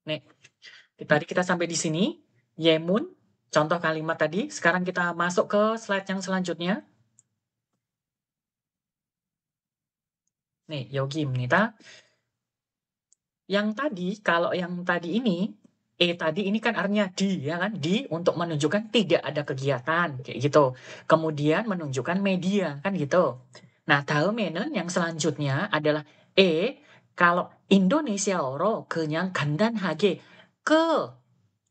Nih, tadi kita sampai di sini. Yemun, contoh kalimat tadi. Sekarang kita masuk ke slide yang selanjutnya. Nih, 여기입니다. Yang tadi, kalau yang tadi ini, tadi ini kan artinya di, ya kan? Di untuk menunjukkan tidak ada kegiatan, kayak gitu. Kemudian menunjukkan media, kan gitu. Nah, 다음에는 yang selanjutnya adalah kalau Indonesia어로 그냥 간단하게 ke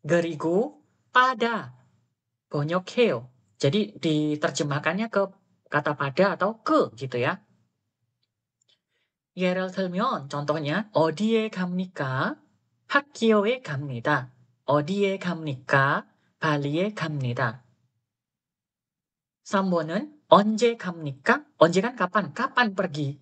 그리고 pada 번역해요. Jadi diterjemahkannya ke kata pada atau ke gitu ya. 예를 들면 contohnya 어디에 갑니까? 학교에 갑니다. 어디에 갑니까? 발리에 갑니다. 3번은 언제 갑니까? 언제 kan kapan? Kapan pergi?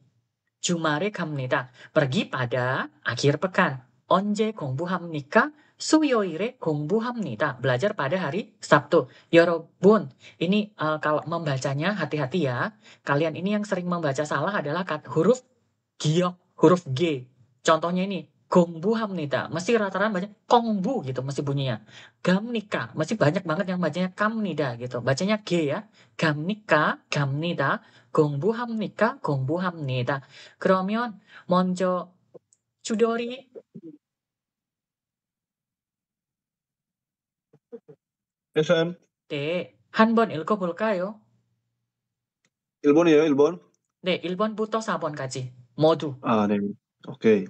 주말에 갑니다. pergi pada akhir pekan. 언제 공부합니까? 수요일에 공부합니다. Belajar pada hari Sabtu. 여러분, ini kalau membacanya hati-hati ya. Kalian ini yang sering membaca salah adalah huruf giok, huruf G. Contohnya ini, 공부합니다. Mesti rata-rata baca kongbu gitu, mesti bunyinya. Gamnika, mesti banyak banget yang bacanya kamnida gitu. Bacanya G ya. gamnika, 갑니다. 공부합니까? 공부합니다. 그러면 먼저 주돌이 FM. 네, 한번 읽어볼까요? 1번이에요, 1번? 네, 1번부터 4번까지 모두. 아, 네. 오케이.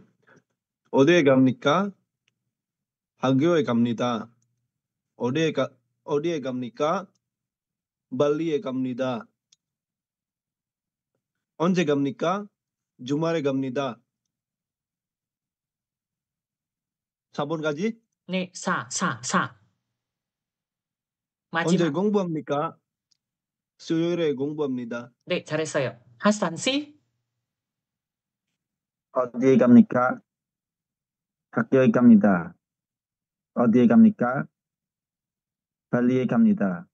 어디에 갑니까? 학교에 갑니다. 어디에 갑니까? 발리에 갑니다. 언제 갑니까? 주말에 갑니다. 4번까지? 네, 4. 언제 마지막. 공부합니까? 수요일에 공부합니다. 네, 잘했어요. 하산 씨? 어디에 갑니까? 학교에 갑니다. 어디에 갑니까? 발리에 갑니다.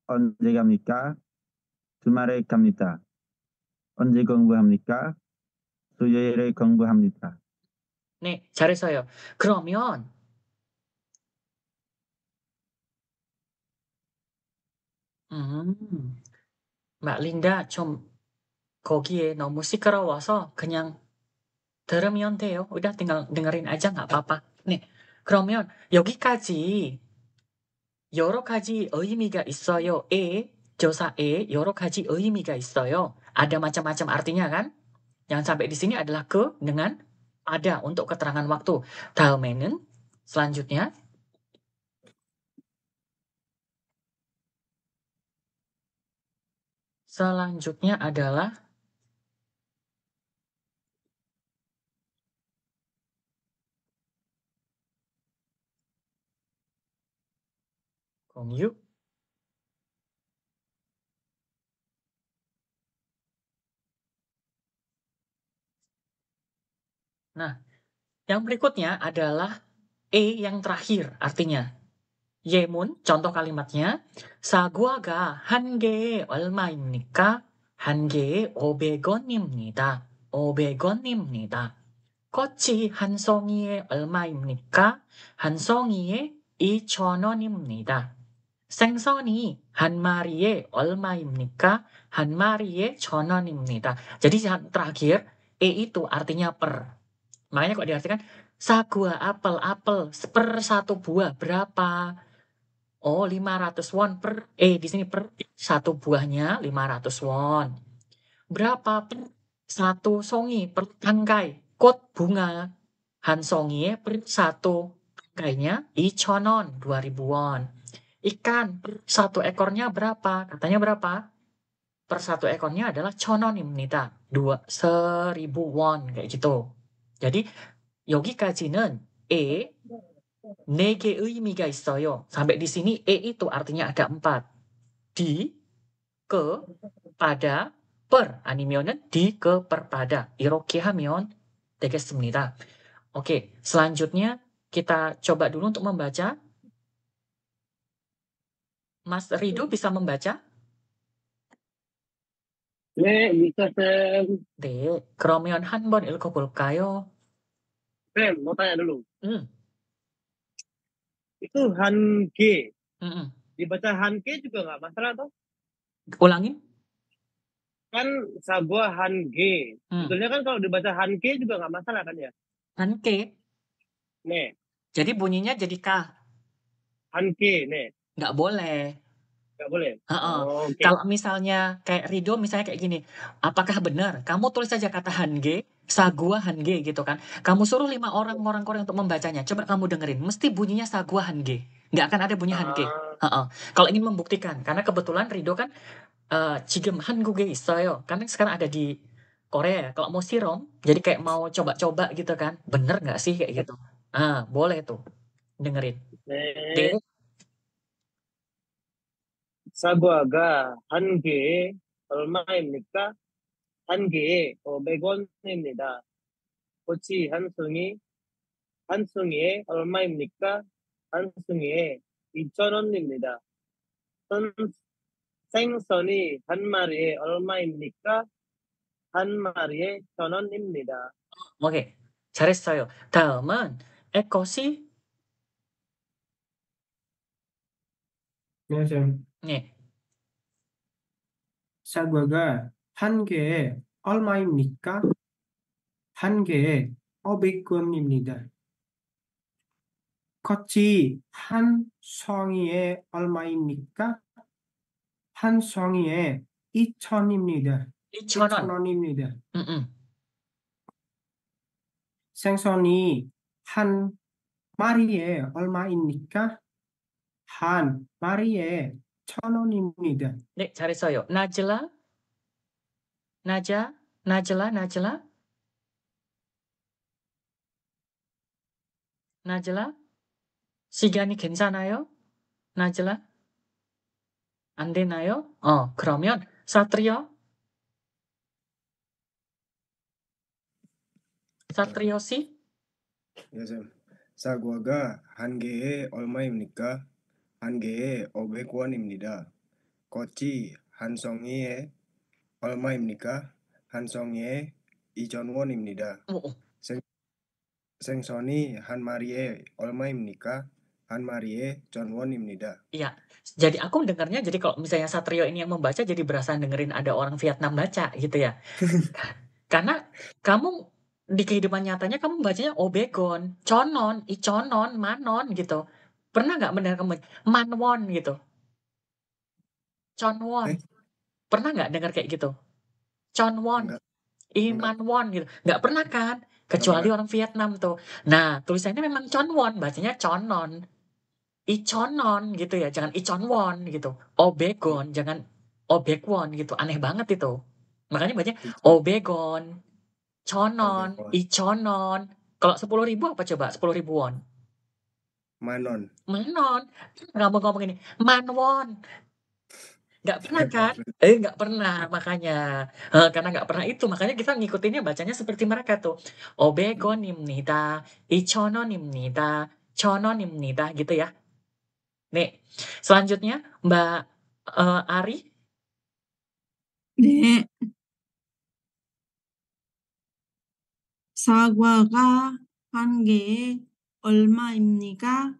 언제 갑니까? 주말에 갑니다. 언제 공부합니까? 수요일에 공부합니다. 네, 잘했어요. 그러면 Mbak Linda 좀 거기에 너무 시끄러워서 그냥 들으면 돼요. udah tinggal dengerin aja nggak apa-apa. 네, 그러면 여기까지 여러 가지 의미가 있어요. 조사에 여러 가지 의미가 있어요. Ada macam-macam artinya kan? Yang sampai di sini adalah ke dengan ada untuk keterangan waktu. 다음에는 selanjutnya adalah 공유. Nah, yang berikutnya adalah yang terakhir artinya. 예문, contoh kalimatnya. 사과가 한 개에 얼마입니까? 한 개에 500원입니다. 500원입니다. 꽃이 한 송이에 얼마입니까? 한 송이에 2,000원입니다. 생선이 한 마리에 얼마입니까? 한 마리에 1,000원입니다. Jadi yang terakhir, itu artinya per. Makanya kok diartikan sagua apel per satu buah berapa? Oh, 500 won per di sini per satu buahnya 500 won. Berapa per satu songi per tangkai kot bunga han songi per satu tangkainya 2,000 won, 2.000 won. Ikan per satu ekornya berapa? Katanya berapa? Per satu ekornya adalah 1,000원입니다. 1.000 won kayak gitu. Jadi 여기까지는 네 개 의미가 있어요. Sampai di sini itu artinya ada 4. Di, ke, pada, per. 아니면은 di, ke, per, pada. 이렇게 하면 되겠습니다. Oke, selanjutnya kita coba dulu untuk membaca. Mas Rido bisa membaca? 네, bisa, Sam. 네, 그러면 한번 읽어볼까요? Sam, mau tanya dulu. Hmm. Itu Hange. Mm-mm. Dibaca Hange juga nggak masalah toh? Ulangin. Kan sagwa Hange. Hmm. Sebetulnya kan kalau dibaca Hange juga nggak masalah kan ya? Hanke. Nih, Jadi bunyinya jadi K. Hange, nih. Nggak boleh. Nggak boleh? Heeh. Oh, oke. Kalau misalnya kayak Rido misalnya kayak gini, apakah benar? Kamu tulis saja kata Hange, Sagua Hange gitu kan. Kamu suruh 5 orang Korea untuk membacanya. Coba kamu dengerin, mesti bunyinya Sagua Hange. Nggak akan ada bunyi Hange. Ah, Heeh. Kalau ingin membuktikan, karena kebetulan Rido kan 지금 한국에 있어요. Karena sekarang ada di Korea ya. Kalau mau sirom, jadi kayak mau coba-coba gitu kan. Bener nggak sih kayak gitu? Boleh tuh dengerin. 네. D. 사과가 한 개에 얼마입니까? 한 개에 500원입니다. 꼬치 한 송이에 얼마입니까? 한 송이에 2,000원입니다. 생선이 한 마리에 얼마입니까? 한 마리에 1,000원입니다. 오케이. 잘했어요. 다음은 에코시. 네, 쌤. 네. 사과가 한 개에 얼마입니까? 한 개에 500원입니다. 겉이 한 송이에 얼마입니까? 한 송이에 2,000원입니다. 2,000원. 2,000원입니다. 응. 생선이 한 마리에 얼마입니까? 한 마리에 1,000원입니다. 네, 잘했어요. 나즐라. 나즐라. 시간이 괜찮아요? 나즐라? 안 되나요? 그러면 사트리오 씨? 예, 쌤. 사과가 한 개에 얼마입니까? 한 개에 500원입니다. 겉이 한 송이에 얼마입니까? 한 송이에 2,000원입니다. 생선이 한 마리에 얼마입니까? 한 마리에 1,000원입니다. Iya, jadi aku dengarnya jadi kalau misalnya Satrio ini yang membaca jadi berasa dengerin ada orang Vietnam baca gitu ya. Karena kamu di kehidupan nyatanya kamu bacanya obegon, conon, iconon, manon gitu. Pernah nggak mendengar kamu manwon gitu? Chonwon. Pernah nggak dengar kayak gitu? Chonwon, Enggak. Imanwon gitu. Nggak pernah kan? Kecuali orang Vietnam tuh. Nah, tulisannya memang Chonwon, bacanya conon. Iconon gitu ya, jangan Ichonwon gitu. Obegon, jangan Obekwon gitu. Aneh banget itu. Makanya bacanya Obegon, Chonon, Obegon. Ichonon. Kalau 10.000 apa coba? 10.000 won. Manon. Nggak mau ngomong ini. Manwon. Nggak pernah kan? Nggak pernah makanya. Karena nggak pernah itu, makanya kita ngikutinnya bacanya seperti mereka tuh. Obegon입니다. Ichonon입니다. Chonon입니다. Gitu ya. Nih, selanjutnya Mbak Ari. 네. 사과가 한 개에 얼마입니까?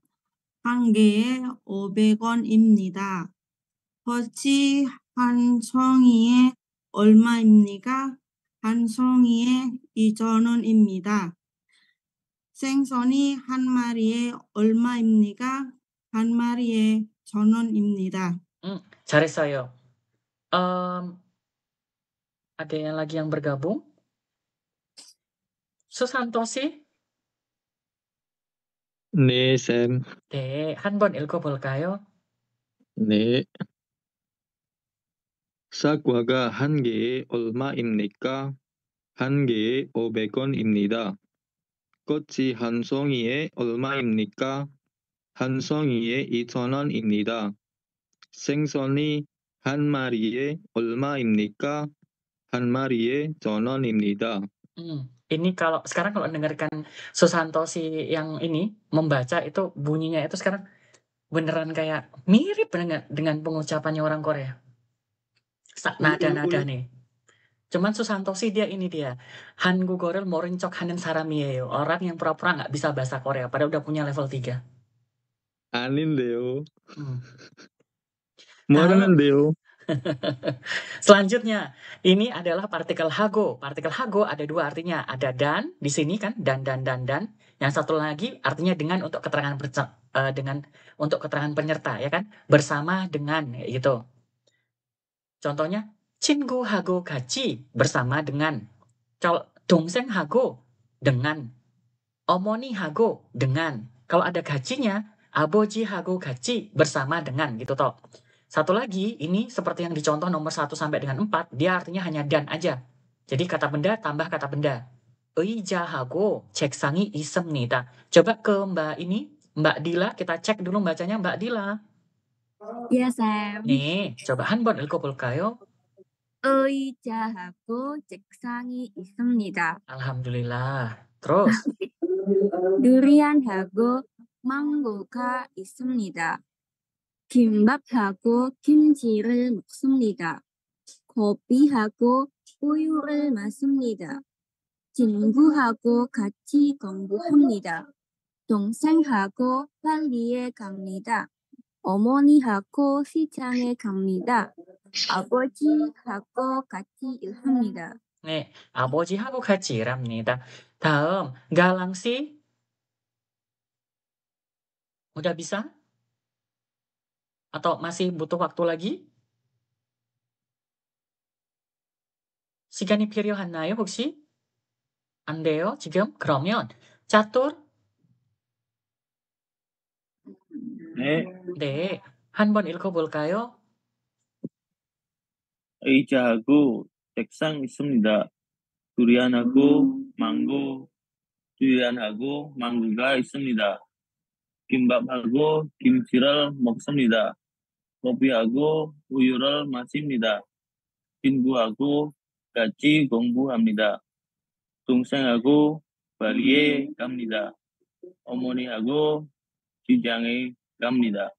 한 개에 500원입니다. 겉이 한 송이에 얼마입니까? 한 송이에 2,000원입니다. 생선이 한 마리에 얼마입니까? 한 마리에 1,000원입니다. 잘했어요. Ada yang lagi yang bergabung? 수산토씨? 네, 쌤. 네, 한번 읽어볼까요? 네. 사과가 한 개에 얼마입니까? 한 개에 500원입니다. 꽃이 한 송이에 얼마입니까? 한 송이에 2,000원입니다. 생선이 한 마리에 얼마입니까? 한 마리에 1,000원입니다. Ini sekarang kalau dengarkan Susantosi yang ini membaca itu bunyinya itu sekarang beneran kayak mirip dengan pengucapannya orang Korea. Nada-nada nih. Cuman Susantosi dia 한국어를 모른 척 하는 사람이에요. Orang yang pura-pura nggak bisa bahasa Korea, padahal udah punya level 3. 아닌데요. Hmm. 모르는데요. Selanjutnya, ini adalah partikel hago. Partikel hago ada dua artinya. Ada dan, di sini kan, dan. Yang satu lagi artinya dengan untuk keterangan untuk keterangan penyerta, ya kan? Bersama dengan, gitu. Contohnya, 친구하고 같이 bersama dengan. Kalau 동생하고 dengan. 어머니하고 dengan. Kalau ada gajinya, 아버지하고 같이 bersama dengan, gitu toh. Satu lagi, ini seperti yang dicontoh nomor 1 sampai dengan 4, dia artinya hanya dan aja. Jadi kata benda tambah kata benda. 의자하고 책상이 있습니다. Coba ke Mbak Dila, kita cek dulu bacanya Mbak Dila. 예, 쌤. 네, coba 한번 읽어볼까요? 의자하고 책상이 있습니다. Alhamdulillah. Terus? 두리안하고 망고가 있습니다. 김밥하고 김치를 먹습니다. 커피하고 우유를 마십니다. 친구하고 같이 공부합니다. 동생하고 발리에 갑니다. 어머니하고 시장에 갑니다. 아버지하고 같이 일합니다. 네, 아버지하고 같이 일합니다. 다음, 갈랑씨. Udah bisa? Atau masih butuh waktu lagi? 시간이 필요하나요, 혹시? 안 돼요, 지금? 그러면 짜tur? 네. 네, 한번 읽어볼까요? 의자하고 책상 있습니다. 두리안하고 망고가 있습니다. 김밥하고 김치를 먹습니다. 커피하고 우유를 마십니다. 친구하고 같이 공부합니다. 동생하고 발리에 갑니다. 어머니하고 시장에 갑니다.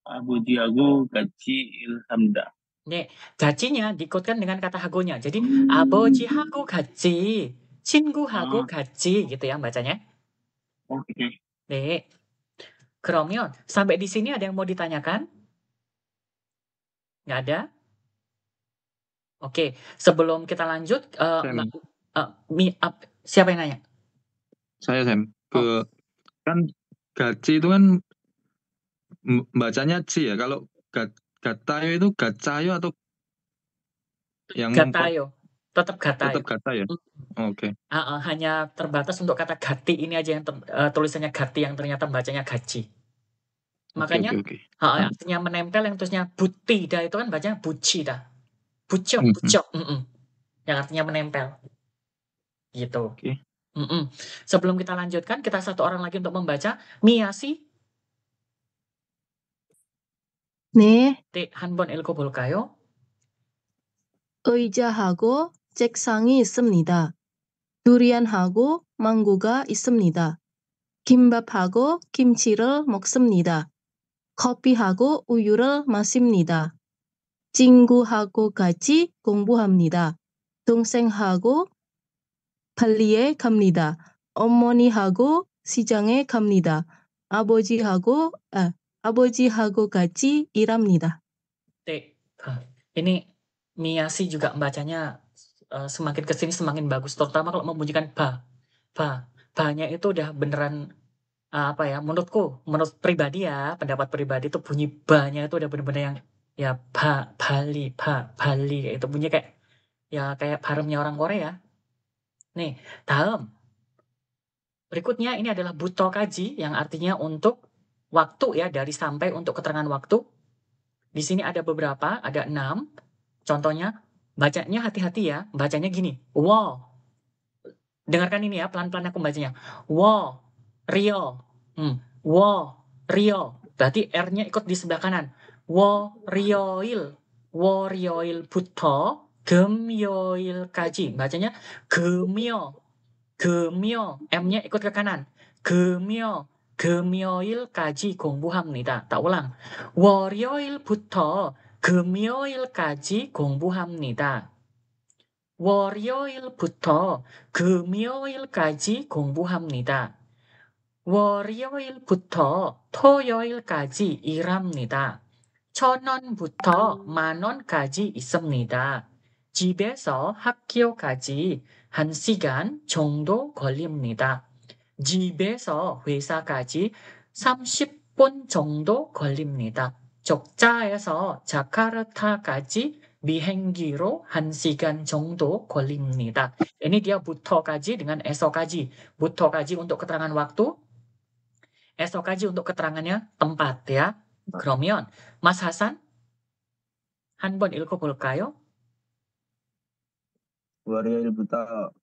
아버지하고 같이 일합니다. 네, 가지nya diikutkan dengan kata hagonya. Jadi 아버지하고 같이, 친구하고 같이 gitu ya bacanya. 오케이. 네. 그러면 sampai di sini ada yang mau ditanyakan? Nggak ada? Oke, sebelum kita lanjut, siapa yang nanya? saya Sam. Kan gaji itu kan bacanya ci ya. Kalau gatayo itu gacayo atau yang Gatayo. Tetap gatayo. tetap gatayo. Oke. Hanya terbatas untuk kata gati ini aja yang tulisannya gati yang ternyata bacanya gaji. Makanya artinya menempel yang tulisnya butida itu kan bacanya bucida. Bucok. Yang artinya menempel. Gitu. Sebelum kita lanjutkan, kita satu orang lagi untuk membaca. Miyasi. 네, 한번 읽어볼까요? 의자하고 책상이 있습니다. 두리안하고 망고가 있습니다. 김밥하고 김치를 먹습니다. 커피하고 우유를 마십니다. 친구하고 같이 공부합니다. 동생하고 발리에 갑니다. 어머니하고 시장에 갑니다. 아버지하고 같이 일합니다. Ini Miyasi juga membacanya semakin kesini semakin bagus, terutama kalau membunyikan ba. Ba-nya itu udah beneran menurut pribadi ya, pendapat pribadi itu bunyi ba-nya itu udah bener-bener yang ya bali kayak itu bunyi kayak 발음nya orang Korea. Nih, dalam berikutnya ini adalah buto kaji yang artinya untuk waktu ya, dari sampai untuk keterangan waktu. Di sini ada beberapa, ada 6. Contohnya, bacanya hati-hati ya, bacanya gini. Wow. Dengarkan ini ya, pelan-pelan aku bacanya. Wow, rio. Wow, rio. Berarti R-nya ikut di sebelah kanan. Wow, rioil. Wow, rioil buto. 금요일까지. Bacanya 금요. M-nya ikut ke kanan. 금요일까지 공부합니다. Tak ulang. 월요일부터 금요일까지 공부합니다. 월요일부터 금요일까지 공부합니다. 월요일부터 토요일까지 일합니다. 1,000원부터 10,000원까지 있습니다. 집에서 학교까지 1시간 정도 걸립니다. 집에서 회사까지 30분 정도 걸립니다. 적자에서 자카르타까지 비행기로 1시간 정도 걸립니다. Ini dia buto까지 dengan esokaji. Buto까지 untuk keterangan waktu, esokaji untuk keterangannya tempat ya. 그러면 Mas Hasan 한번 읽어볼까요? 월요일부터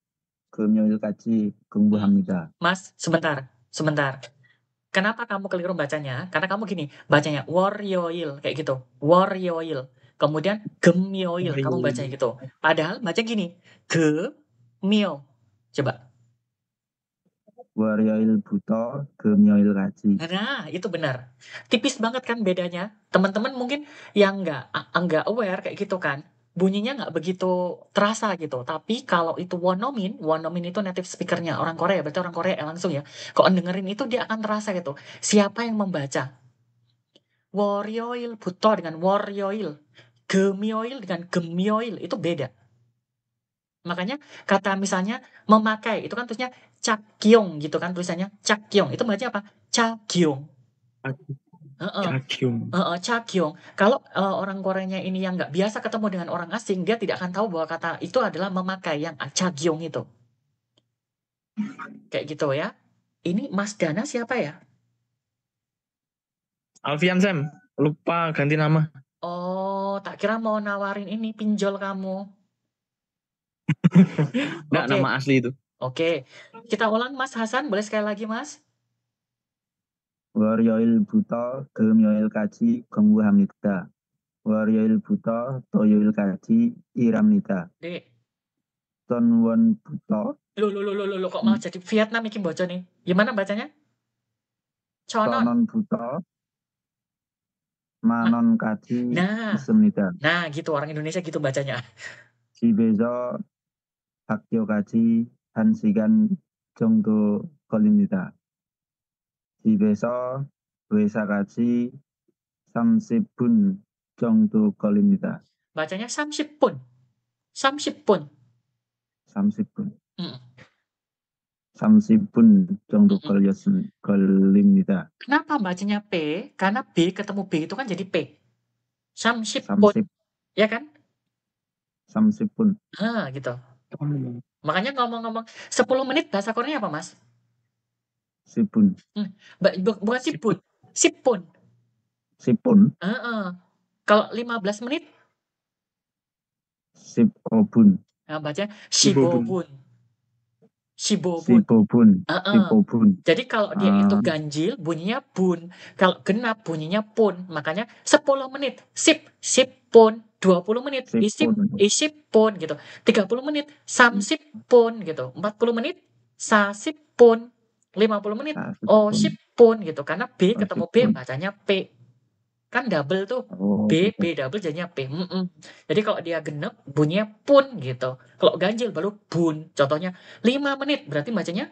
금요일까지 공부합니다. Mas, sebentar. Kenapa kamu keliru bacanya? Karena kamu gini, bacanya 월요일 kayak gitu. 월요일. Kemudian 금요일 kamu bacanya gitu. Padahal baca gini, 금요. Coba. 월요일부터 금요일까지. Nah, itu benar. Tipis banget kan bedanya. Teman-teman mungkin yang nggak aware kayak gitu kan. Bunyinya nggak begitu terasa gitu. Tapi kalau itu wonomin itu native speakernya orang Korea, berarti orang Korea langsung ya. Kalau dengerin itu dia akan terasa gitu. Siapa yang membaca? 월요일부터 dengan 월요일, 금요일 dengan 금요일 itu beda. Makanya kata misalnya memakai itu kan tulisnya cakgyong gitu kan tulisannya cakgyong. Itu bacanya apa? Cakgyong. Cakgyong. Kalau orang Koreanya ini yang nggak biasa ketemu dengan orang asing, dia tidak akan tahu bahwa kata itu adalah memakai yang cakgyong itu. Kayak gitu ya. Ini Mas Dana siapa ya? Alfian Sam, lupa ganti nama. Oh, tak kira mau nawarin ini pinjol kamu. Nggak, nama asli itu. Oke. Kita ulang Mas Hasan, boleh sekali lagi Mas? 월요일부터 금요일까지 공부합니다. 월요일부터 토요일까지 일합니다. Dek. 천원부터 Loh, kok malah jadi Vietnam iki bocor nih? Gimana bacanya? 천원부터 만원까지 있습니다. Nah, gitu orang Indonesia gitu bacanya. 집에서 학교까지 1시간 정도 걸립니다. 집에서 회사까지 30분 정도 걸립니다. Bacanya 30분. 30분. 30분. 30분 정도 걸립니다. Kenapa bacanya P? Karena B ketemu B itu kan jadi P. 30분. Ya kan? 30분. Gitu. Makanya ngomong-ngomong 10 menit bahasa Korea apa, Mas? 10분. Bukan 10분. 10분. 10분. Kalau 15 menit? 15분. Nah, bacanya 15분. 15분. Jadi kalau dia itu ganjil bunyinya bun. Kalau genap bunyinya pun. Makanya 10 menit. 10분. 20 menit. 20분 gitu. 30 menit. 30분 gitu. 40 menit. 40분. 50 menit. 50분 gitu. Karena B ketemu B bacanya P. Kan double tuh. B double jadinya P. Jadi kalau dia genep bunyinya pun gitu. Kalau ganjil baru bun. Contohnya 5 menit berarti bacanya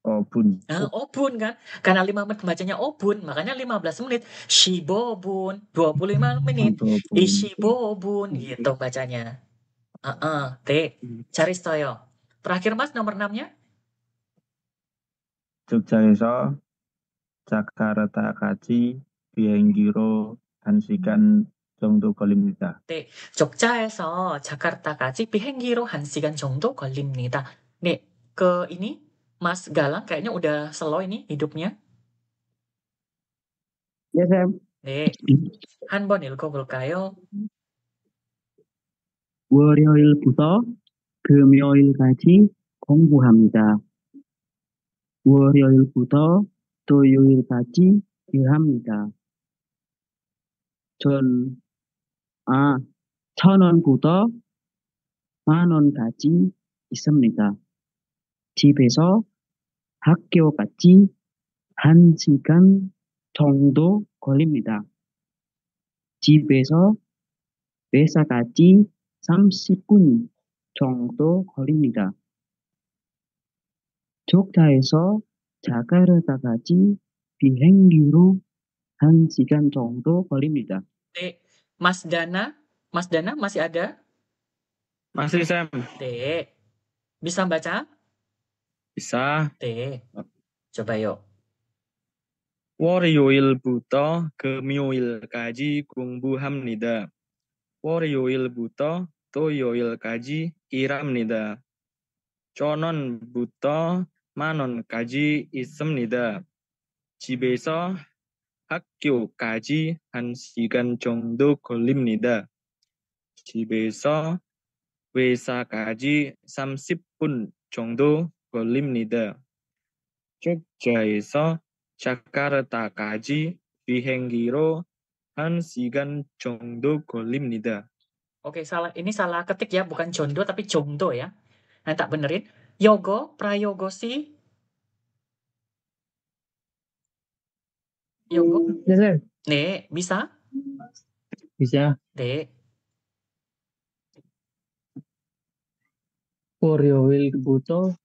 obun. Obun kan. Karena 5 menit bacanya obun, makanya 15 menit shibobun, 25 menit ishibobun gitu bacanya. T. Cari stoyo. Terakhir Mas nomor 6-nya. 적자에서 자카르타까지 비행기로 1시간 정도 걸립니다. 네, 적자에서 자카르타까지 비행기로 1시간 정도 걸립니다. 네, ke ini Mas Galang kayaknya udah slow ini hidupnya. Ya, Sam. 네, 한번 읽어볼까요? 월요일부터 금요일까지 공부합니다. 월요일부터 토요일까지 일합니다. 1,000원부터 만원까지 있습니다. 집에서 학교까지 1시간 정도 걸립니다. 집에서 회사까지 30분 정도 걸립니다. 적다에서 자카르타까지 비행기로 1시간 정도 걸립니다. D. Mas Dana masih ada? Masih Sam. D. Bisa baca? Bisa. D. coba yuk. 월요일부터 금요일까지 공부합니다. 월요일부터 토요일까지 일합니다. 전원부터 만원까지 있습니다. 집에서 학교까지 1시간 정도 걸립니다. 집에서 회사까지 30분 정도 걸립니다. 적자에서 자카르타까지 비행기로 1시간 정도 걸립니다. Oke, ini salah ketik ya, bukan jondo tapi jongdo ya. Nah, tak benerin. Yogo, prayogosi. Yogo. Nek, bisa? Bisa. Dek. 월요일부터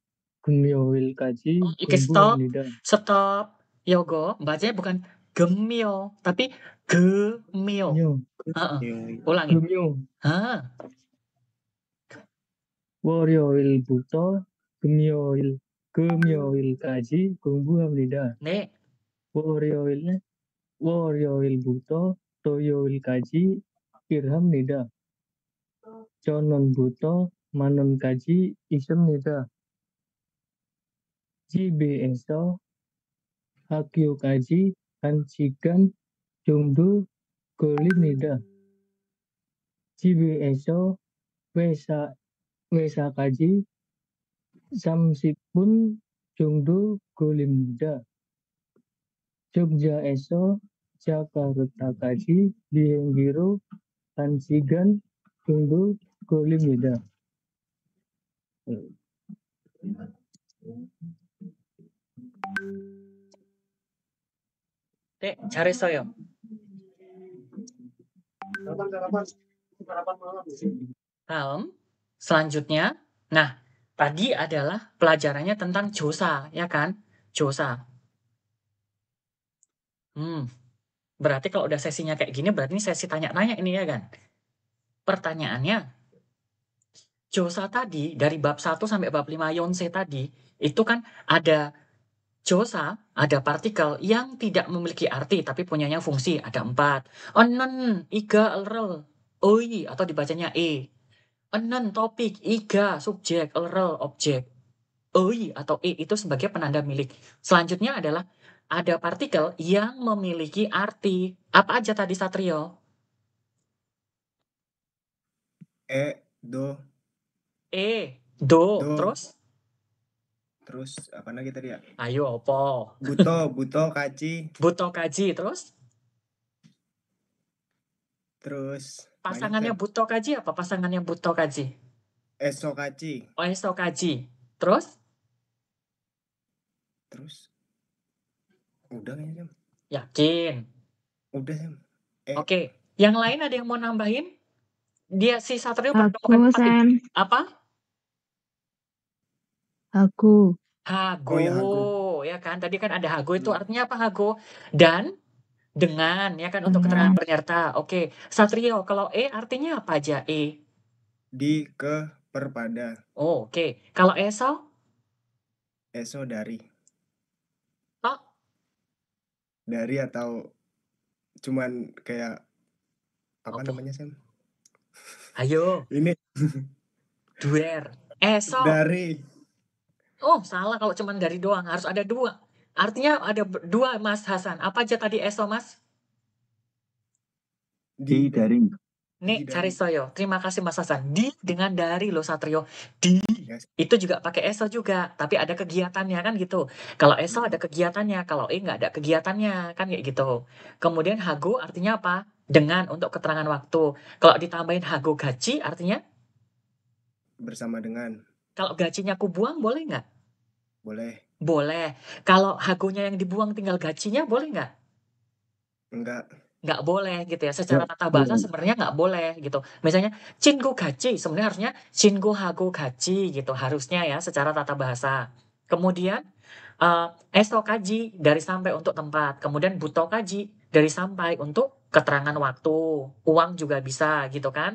금요일까지 Oke, stop. 공부합니다. Stop. Yogo, bacanya bukan gemio, tapi gemio. Ulangi. 금요. Ah. 월요일부터 금요일까지 공부합니다. 네. 월요일부터 토요일까지 일합니다. 전원부터 만원까지 있습니다. 집에서 학교까지 1시간 정도 걸립니다. 집에서 회사까지 30분 정도 걸립니다. 적자에서 자카르타까지 비행기로 1시간 정도 걸립니다. 네, 잘했어요. Dalam, selanjutnya, nah, tadi adalah pelajarannya tentang josa, ya kan? Josa. Berarti kalau udah sesinya kayak gini, berarti ini sesi tanya-tanya ini ya kan? Pertanyaannya, josa tadi, dari bab 1 sampai bab 5 yonse tadi, itu kan ada josa, ada partikel yang tidak memiliki arti, tapi punyanya fungsi, ada 4. Onen, iga, elrel, oi, atau dibacanya e. Onen, topik, iga, subjek, elrel, objek. Oi atau e itu sebagai penanda milik. Selanjutnya adalah ada partikel yang memiliki arti. Apa aja tadi, Satrio? Do. Do. Terus apa lagi tadi ya? Ayo, opo. Buto, kaji. Buto, kaji, terus? Terus. Pasangannya buto, kaji apa? Pasangannya buto, kaji? Eso, kaji. Oh, eso, kaji. Terus? Udah kayaknya, Sam. Yakin? Udah, Sam. Oke. Yang lain ada yang mau nambahin? Dia si Satrio Aku, Sam. apa? Aku. Hago, Oh, ya, hago. ya kan? Tadi kan ada hago, itu artinya apa hago? Dan dengan, ya kan, untuk keterangan penyerta. Oke, Satrio, kalau e artinya apa aja e? Di, ke, per, pada. Oh, oke. Kalau eso? Eso, dari. Tok? Dari atau cuman kayak apa namanya, Sam? Ayo. Ini. Duer. Eso. Dari. Oh, salah kalau cuman dari doang. Harus ada 2. Artinya ada 2, Mas Hasan. Apa aja tadi eso, Mas? Di dari. Nih, cari soyo. Terima kasih, Mas Hasan. Di dengan dari loh, Satrio. Di. Itu juga pakai eso juga. Tapi ada kegiatannya kan gitu. Kalau eso ada kegiatannya. Kalau nggak ada kegiatannya. Kan kayak gitu. Kemudian hago artinya apa? Dengan, untuk keterangan waktu. Kalau ditambahin hago gaji artinya? Bersama dengan. Kalau gajinya aku buang, boleh nggak? Boleh. Boleh. Kalau hagonya yang dibuang tinggal gajinya, boleh nggak? Enggak. nggak boleh gitu ya. Secara tata bahasa sebenarnya nggak boleh gitu. Misalnya cingu gaji sebenarnya harusnya cingu hago gaji gitu harusnya ya secara tata bahasa. Kemudian eso kaji dari sampai untuk tempat. Kemudian buto kaji dari sampai untuk keterangan waktu. Uang juga bisa gitu kan.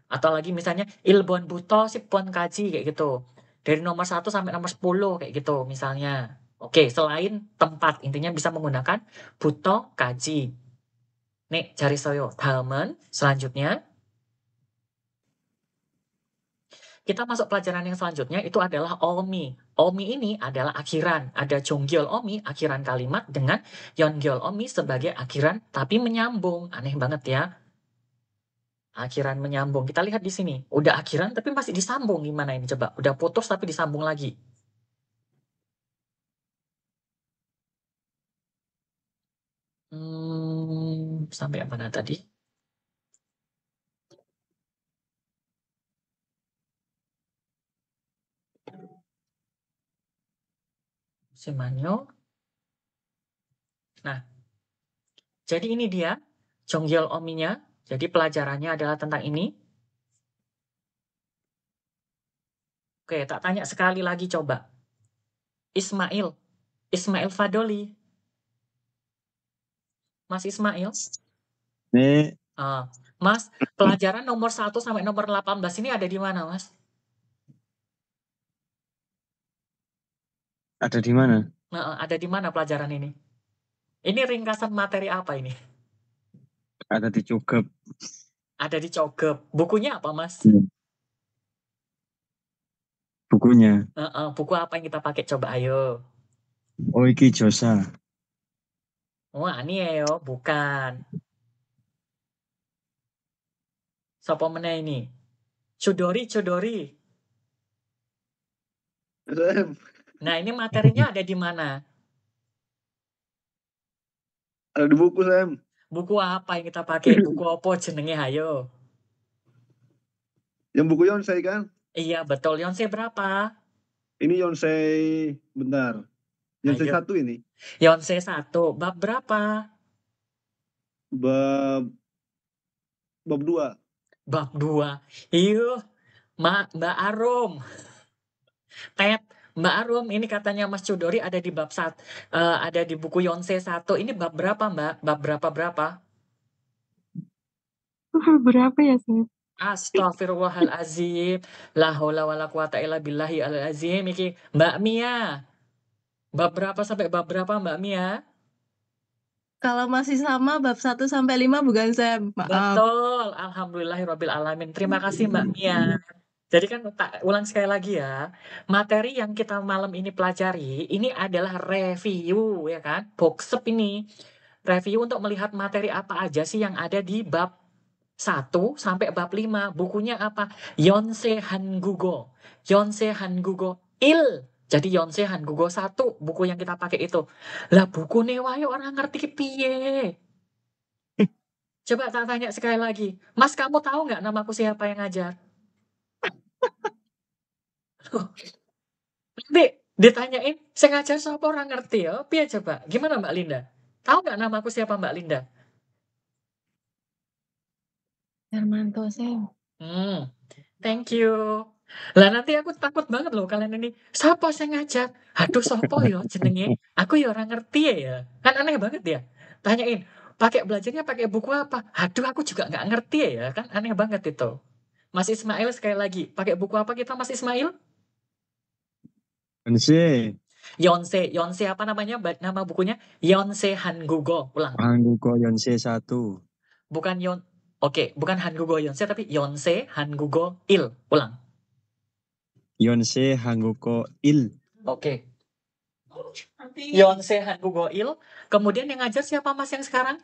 Atau lagi misalnya ilbon buto sipon kaji kayak gitu. Dari nomor 1 sampai nomor 10 kayak gitu misalnya. Oke, selain tempat intinya bisa menggunakan buto kaji. Nih, cari soyo. Damen, selanjutnya. Kita masuk pelajaran yang selanjutnya itu adalah omi. Omi ini adalah akhiran. Ada jonggyeol omi, akhiran kalimat dengan yeonggeol omi sebagai akhiran tapi menyambung. Aneh banget ya. Akhiran menyambung. Kita lihat di sini. Udah akhiran tapi masih disambung. Gimana ini coba? Udah putus tapi disambung lagi. Sampai mana tadi? Semanyo. Nah, jadi ini dia jonggyeol ominya. Jadi pelajarannya adalah tentang ini. Oke, tak tanya sekali lagi coba. Ismail Fadoli. Mas Ismail? Nih, Mas, pelajaran nomor 1 sampai nomor 18 ini ada di mana, Mas? Ada di mana? Ada di mana pelajaran ini? Ini ringkasan materi apa ini? Ada di Cogep. Ada di Cogep. Bukunya apa, Mas? Bukunya. Buku apa yang kita pakai? Coba ayo. Oh, iki Josa. Wah, ini ya yo, bukan. Sopo meneh ini? Chudori. Nah, ini materinya ada di mana? Ada di buku, Sam. Buku apa yang kita pakai? Buku apa jenenge ayo? Yang buku Yonsei kan? Iya, betul. Yonsei berapa? Ini Yonsei, bentar. Yonsei 1 ini. Yonsei 1. Bab berapa? Bab 2. Bab 2. Iya. Mbak Arum. Mbak Arum, ini katanya Mas Chudori ada di bab 1. Ada di buku Yonsei 1. Ini bab berapa, Mbak? Bab berapa? Berapa ya, Sam? Astagfirullahalazim. La haula wala quwata illa billahi al-azim. Iki Mbak Mia. Bab berapa sampai bab berapa, Mbak Mia? Kalau masih sama bab 1 sampai 5 bukan, Sam? Maaf. Betul. Alhamdulillahirabbil alamin. Terima kasih, Mbak Mia. Jadi kan tak ulang sekali lagi ya. Materi yang kita malam ini pelajari ini adalah review ya kan? Boxep ini. Review untuk melihat materi apa aja sih yang ada di bab 1 sampai bab 5. Bukunya apa? Yonsei Hangugo. Yonsei Hangugo Il. Jadi Yonsei Hangugo 1 buku yang kita pakai itu. Lah buku ne wae orang ngerti piye. Coba tak tanya sekali lagi. Mas, kamu tahu nggak namaku siapa yang ngajar? Nanti ditanyain, saya ngajar siapa orang ngerti ya? Piye coba? Gimana Mbak Linda? Tahu nggak namaku siapa Mbak Linda? Hermanto, Sam. Thank you. Lah nanti aku takut banget loh kalian ini. Siapa saya ngajar? Aduh, sopo ya jenenge? Aku ya orang ngerti ya. Kan aneh banget ya. Tanyain, belajarnya pakai buku apa? Aduh, aku juga nggak ngerti ya. Kan aneh banget itu. Mas Ismail sekali lagi, pakai buku apa kita Mas Ismail? Yonsei apa namanya? Nama bukunya Yonsei Hangugo. Ulang. Hangugo Yonsei 1. Bukan bukan Hangugo Yonsei tapi Yonsei Hangugo Il. Ulang. Yonsei Hangugo Il. Oke. Yonsei Hangugo Il. Kemudian yang ngajar siapa Mas yang sekarang?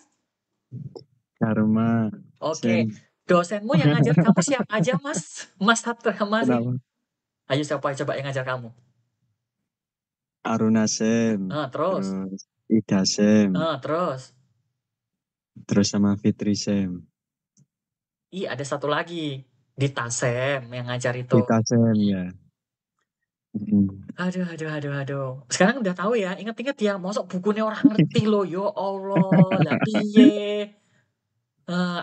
Dharma. Oke. Dosenmu yang ngajar kamu siapa aja Mas? Mas Hatrama sih. Ayo siapa coba yang ngajar kamu? Aruna Sem. Terus Ida Sem. Terus sama Fitri Sem. Ada satu lagi. Dita Sem yang ngajar itu. Dita Sem ya. Aduh. Sekarang udah tahu ya. Ingat-ingat ya. Mosok bukunya orang ngerti loh. Yo Allah. Lah piye.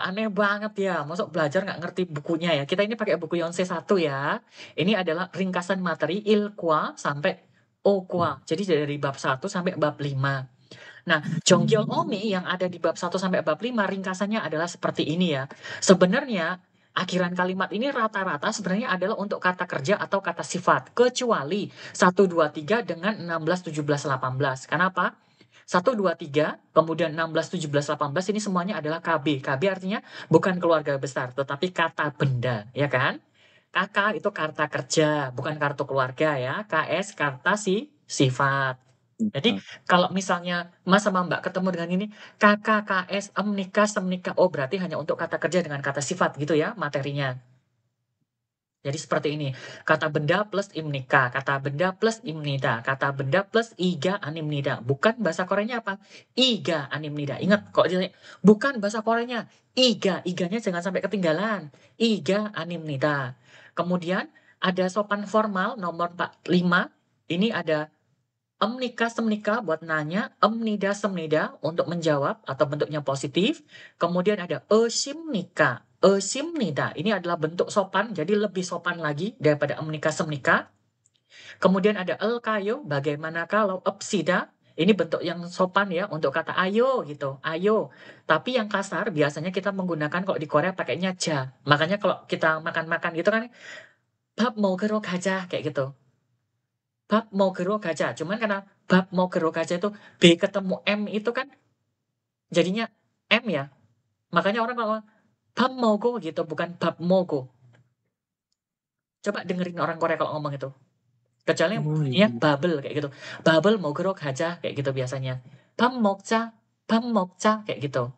Aneh banget ya, masuk belajar nggak ngerti bukunya ya. Kita ini pakai buku Yonsei 1 ya. Ini adalah ringkasan materi Ilkwa sampai Okwa. Jadi dari bab 1 sampai bab 5. Nah, Jonggyeol Omi yang ada di bab 1 sampai bab 5 ringkasannya adalah seperti ini ya. Sebenarnya akhiran kalimat ini rata-rata sebenarnya adalah untuk kata kerja atau kata sifat. Kecuali 1, 2, 3 dengan 16, 17, 18. Kenapa? 1, 2, 3, kemudian 16, 17, 18 ini semuanya adalah KB. KB artinya bukan keluarga besar, tetapi kata benda, ya kan? KK itu kata kerja, bukan kartu keluarga ya. KS kata sifat. Jadi kalau misalnya Mas sama Mbak ketemu dengan ini, KK, KS, nikah, semnikah, oh berarti hanya untuk kata kerja dengan kata sifat gitu ya materinya. Jadi seperti ini, kata benda plus imnika, kata benda plus imnida, kata benda plus iga animnida. Bukan bahasa Koreanya apa? Iga animnida. Ingat kok bukan bahasa Koreanya, iganya jangan sampai ketinggalan. Iga animnida. Kemudian ada sopan formal nomor 5. Ini ada emnika semnika buat nanya, emnida semnida untuk menjawab atau bentuknya positif. Kemudian ada esimnika. Esimnida ini adalah bentuk sopan, jadi lebih sopan lagi daripada emnika semnika. Kemudian ada elkayo, bagaimana kalau epsida, ini bentuk yang sopan ya untuk kata ayo gitu, ayo. Tapi yang kasar biasanya kita menggunakan kalau di Korea pakainya ja. Makanya kalau kita makan-makan gitu kan, 밥 먹으러 가자 kayak gitu. Bab 먹으러 가자. Cuman karena bab 먹으러 가자 itu B ketemu M itu kan jadinya M ya. Makanya orang kalau 밥 먹어 gitu bukan 밥 먹어. Coba dengerin orang Korea kalau ngomong itu. Kecuali Oh bunyinya iya. bubble kayak gitu. Bubble 먹으러 가자 kayak gitu biasanya. 밥 먹자 kayak gitu.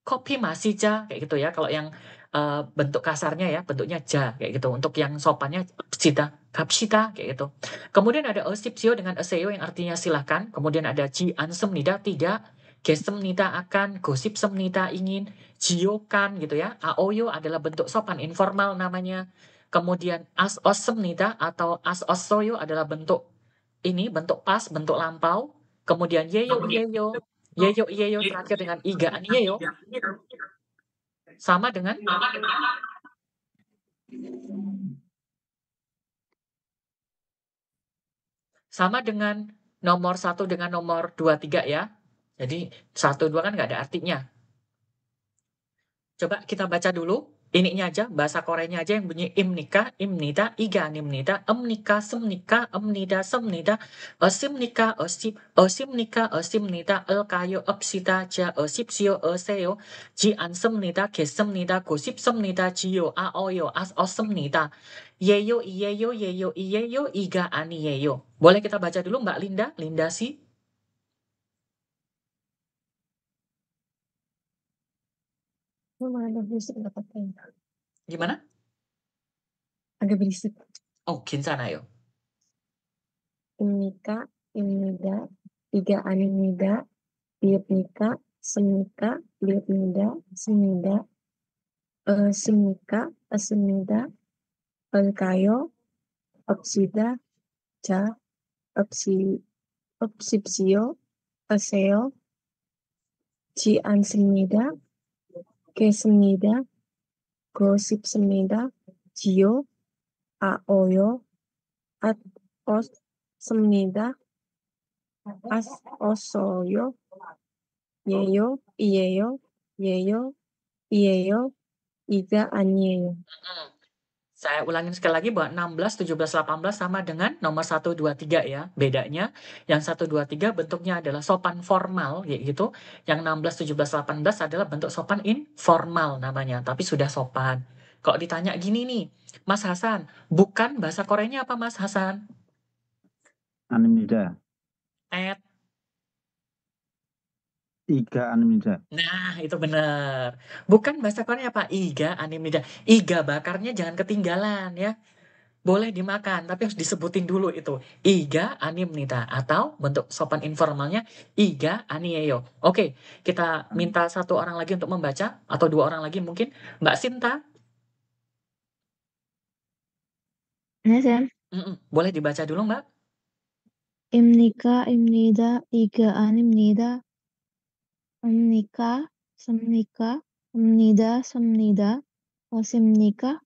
Kopi 마시자 kayak gitu ya. Kalau yang bentuk kasarnya ya, bentuknya ja kayak gitu. Untuk yang sopannya 갑시다 kayak gitu. Kemudian ada 어십시오 dengan aseo yang artinya silakan. Kemudian ada ji ansebnida tidak, gesebnida akan, gosipsebnida ingin, jiyokan gitu ya. Aoyo adalah bentuk sopan informal namanya. Kemudian asosebnida atau asosoyo adalah bentuk ini, bentuk pas, bentuk lampau. Kemudian yeyo terakhir dengan iga yeyo sama dengan nomor 1 dengan nomor 2, 3 ya. Jadi 1, 2 kan nggak ada artinya. Coba kita baca dulu. Ininya aja, bahasa Koreanya aja yang bunyi imnika, imnida, iga nimnida, emnika, semnika, emnida, semnida, esimnika, esimnika, esimnida, elkayo, epsita, ja, esipsio, eseo, ji ansemnida, gesemnida, gosipsemnida, jiyo, aoyo, osemnida, yeyo, iyeyo, iga aniyeyo. Boleh kita baca dulu Mbak Linda sih? Agak berisik dapatnya. Gimana? Agak berisik. Oh, 괜찮아요. Imnika, imnida, iga animnida, liupnika, semnika, liupnida, semnida, semnika, esemnida, elkayo, opsida, ja, opsipsio, aseo, ji ansemnida, gesemnida, gosipsemnida, jiyo, aoyo, at os semnida, as osoyo, yeyo, iyeyo, iga aniyeyo. Saya ulangin sekali lagi bahwa 16, 17, 18 sama dengan nomor 1, 2, 3 ya. Bedanya yang 1, 2, 3 bentuknya adalah sopan formal gitu. Yang 16, 17, 18 adalah bentuk sopan informal namanya, tapi sudah sopan. Kalau ditanya gini nih, Mas Hasan, bukan bahasa Koreanya apa Mas Hasan? Animnida. Iga animnida. Nah, itu benar. Bukan bahasa Korea apa? Iga animnida. Iga bakarnya jangan ketinggalan ya. Boleh dimakan, tapi harus disebutin dulu itu. Iga animnida atau bentuk sopan informalnya iga aniyeyo. Oke, kita minta 1 orang lagi untuk membaca atau 2 orang lagi mungkin. Mbak Sinta. Ya, Sam. Boleh dibaca dulu, Mbak. Imnika, imnida, iga animnida, emnika, semnika, 습니다. 어십니까?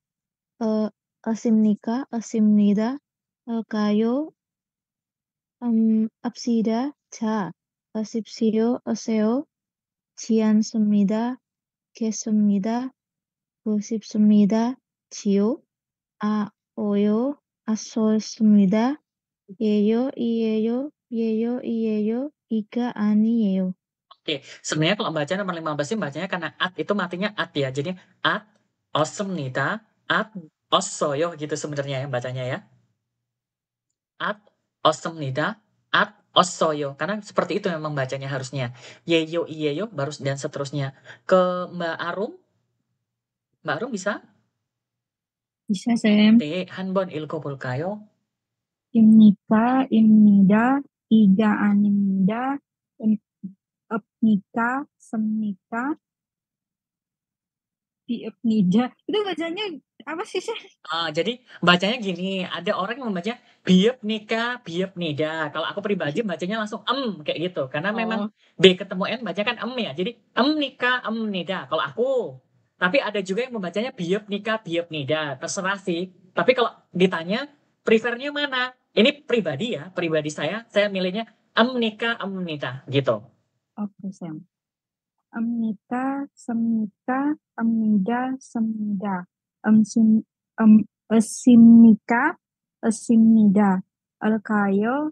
어십니다. 가요. 앞시다. 자, 어십시오. 어세요. 지않습니다. 겠습니다. 보십습니다. 지요. 오요. 아소습니다. 예요. 이예요. 예요. 이예요. 이가 아니에요. Oke, sebenarnya kalau baca nomor 15 ini bacanya karena at itu matinya at ya. Jadi at ossemnida, at ossoyo gitu sebenarnya ya bacanya ya. At ossemnida, at ossoyo. Karena seperti itu memang bacanya harusnya. Yeyo, iyeyo, baru dan seterusnya. Ke Mbak Arum. Mbak Arum bisa? Bisa, Sam. 네, 한번 읽어볼까요? 입니까? 입니다. 이가 아닙니다. 읍니까? 습니까? Biibnida. Itu bacanya apa sih, Sam? Jadi bacanya gini, ada orang yang membaca biep nikah, biep nida. Kalau aku pribadi bacanya langsung kayak gitu. Karena memang B ketemu N baca kan ya. Jadi nikah, nida. Kalau aku. Tapi ada juga yang membacanya biep nikah, biep nida. Terserah sih. Tapi kalau ditanya prefernya mana? Ini pribadi ya, pribadi saya milihnya nikah, nida gitu. Oke, Sam. Amnika, semnika, amnida, semnida. Esimnika, esimnida. Alkayo,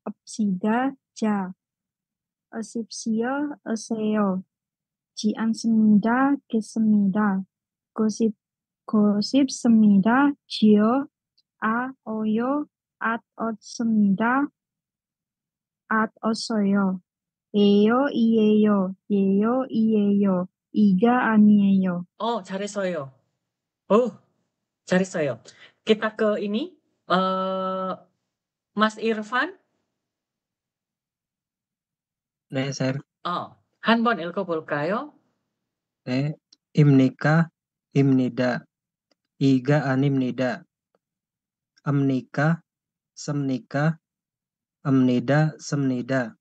apsida, ja. Asipsio, aseo. Jian semnida, kesemnida. Gosip semnida, jio. Oyo, at semnida. At osoyo. 예요, 이예요. 예요, 이예요. 이가 아니에요. 잘했어요. 잘했어요. Kita ke ini, Mas Irfan. 네, 쌤. 한번 읽어볼까요? 네, 입니까? 입니다. 이가 아닙니다. 암니까? 습니까? 암니다. 습니다.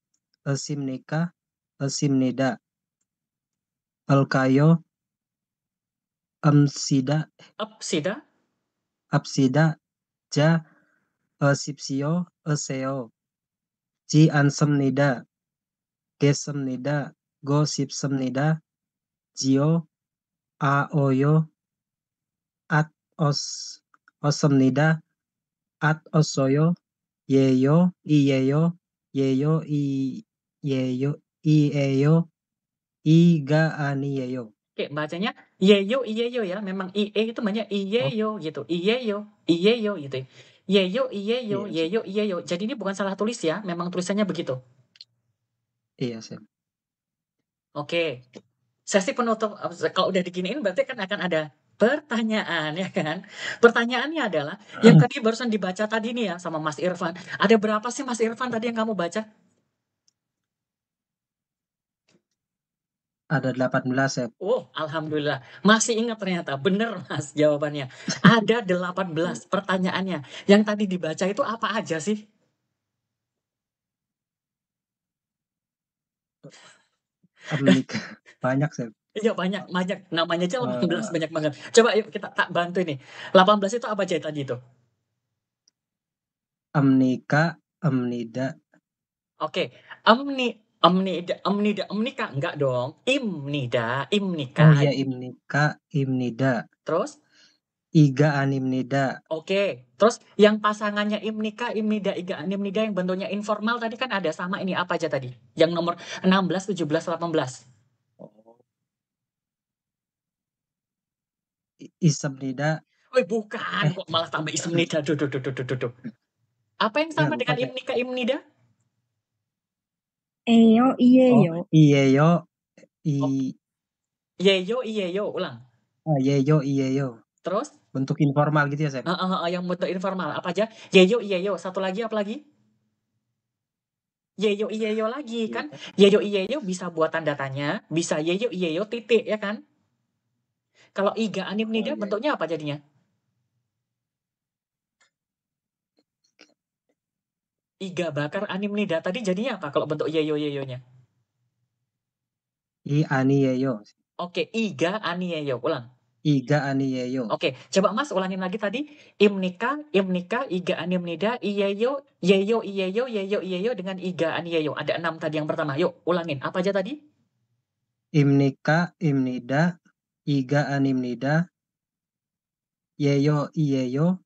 어십니까? 어십니다. 알까요? 암시다. 앞시다. 자, 어십시오. 어세요. 지않습니다. 겠습니다. 고십습니다. 지요. 오요. at os습니다. at osoyo. 예요. 이예요. 예요. 이예요. 이에요. 이가 아니에요. Oke, bacanya yeyo, iyeyo ya. Memang ie itu banyak iyeyo gitu. Iyeyo, iyeyo gitu. Yeyo, iyeyo, yeyo, iyeyo. Jadi ini bukan salah tulis ya. Memang tulisannya begitu. Iya, Sam. Oke. Sesi penutup, kalau udah diginiin berarti kan akan ada pertanyaan ya kan. Pertanyaannya adalah yang tadi barusan dibaca tadi nih ya sama Mas Irfan. Ada berapa sih Mas Irfan tadi yang kamu baca? Ada 18 ya. Alhamdulillah. Masih ingat ternyata. Bener Mas jawabannya. Ada 18 pertanyaannya. Yang tadi dibaca itu apa aja sih? Banyak, Sam. Iya banyak. Namanya aja 18 banyak banget. Coba yuk kita tak bantu ini. 18 itu apa aja tadi itu? Amnika, amnida. Oke. Amnika enggak dong. Imnika. Iya, imnika, imnida. Terus? Iga animnida. Oke. Terus yang pasangannya imnika, imnida, iga animnida yang bentuknya informal tadi kan ada sama ini apa aja tadi? Yang nomor 16, 17, 18. Isemnida. Bukan. Kok malah tambah isemnida. Duh. Apa yang sama dengan imnika, imnida? Eyo, iyeyo. Iyeyo. Yeyo, iyeyo. Ulang. Yeyo, iyeyo. Terus? Bentuk informal gitu ya, Sam? Yang bentuk informal. Apa aja? Yeyo, iyeyo. Satu lagi apa lagi? Yeyo, iyeyo lagi kan? Yeyo, iyeyo bisa buat tanda tanya. Bisa yeyo, iyeyo titik ya kan? Kalau iga animnida bentuknya apa jadinya? Iga bakar animnida tadi jadinya apa kalau bentuk yeyo-yeyonya? I ani yeyo. Oke, iga aniyeyo. Ulang. Iga aniyeyo. Oke, coba Mas ulangin lagi tadi. Imnika, iga animnida, iyeyo, yeyo dengan iga aniyeyo. Ada 6 tadi yang pertama. Yuk, ulangin. Apa aja tadi? Imnika, imnida, iga animnida, yeyo, iyeyo,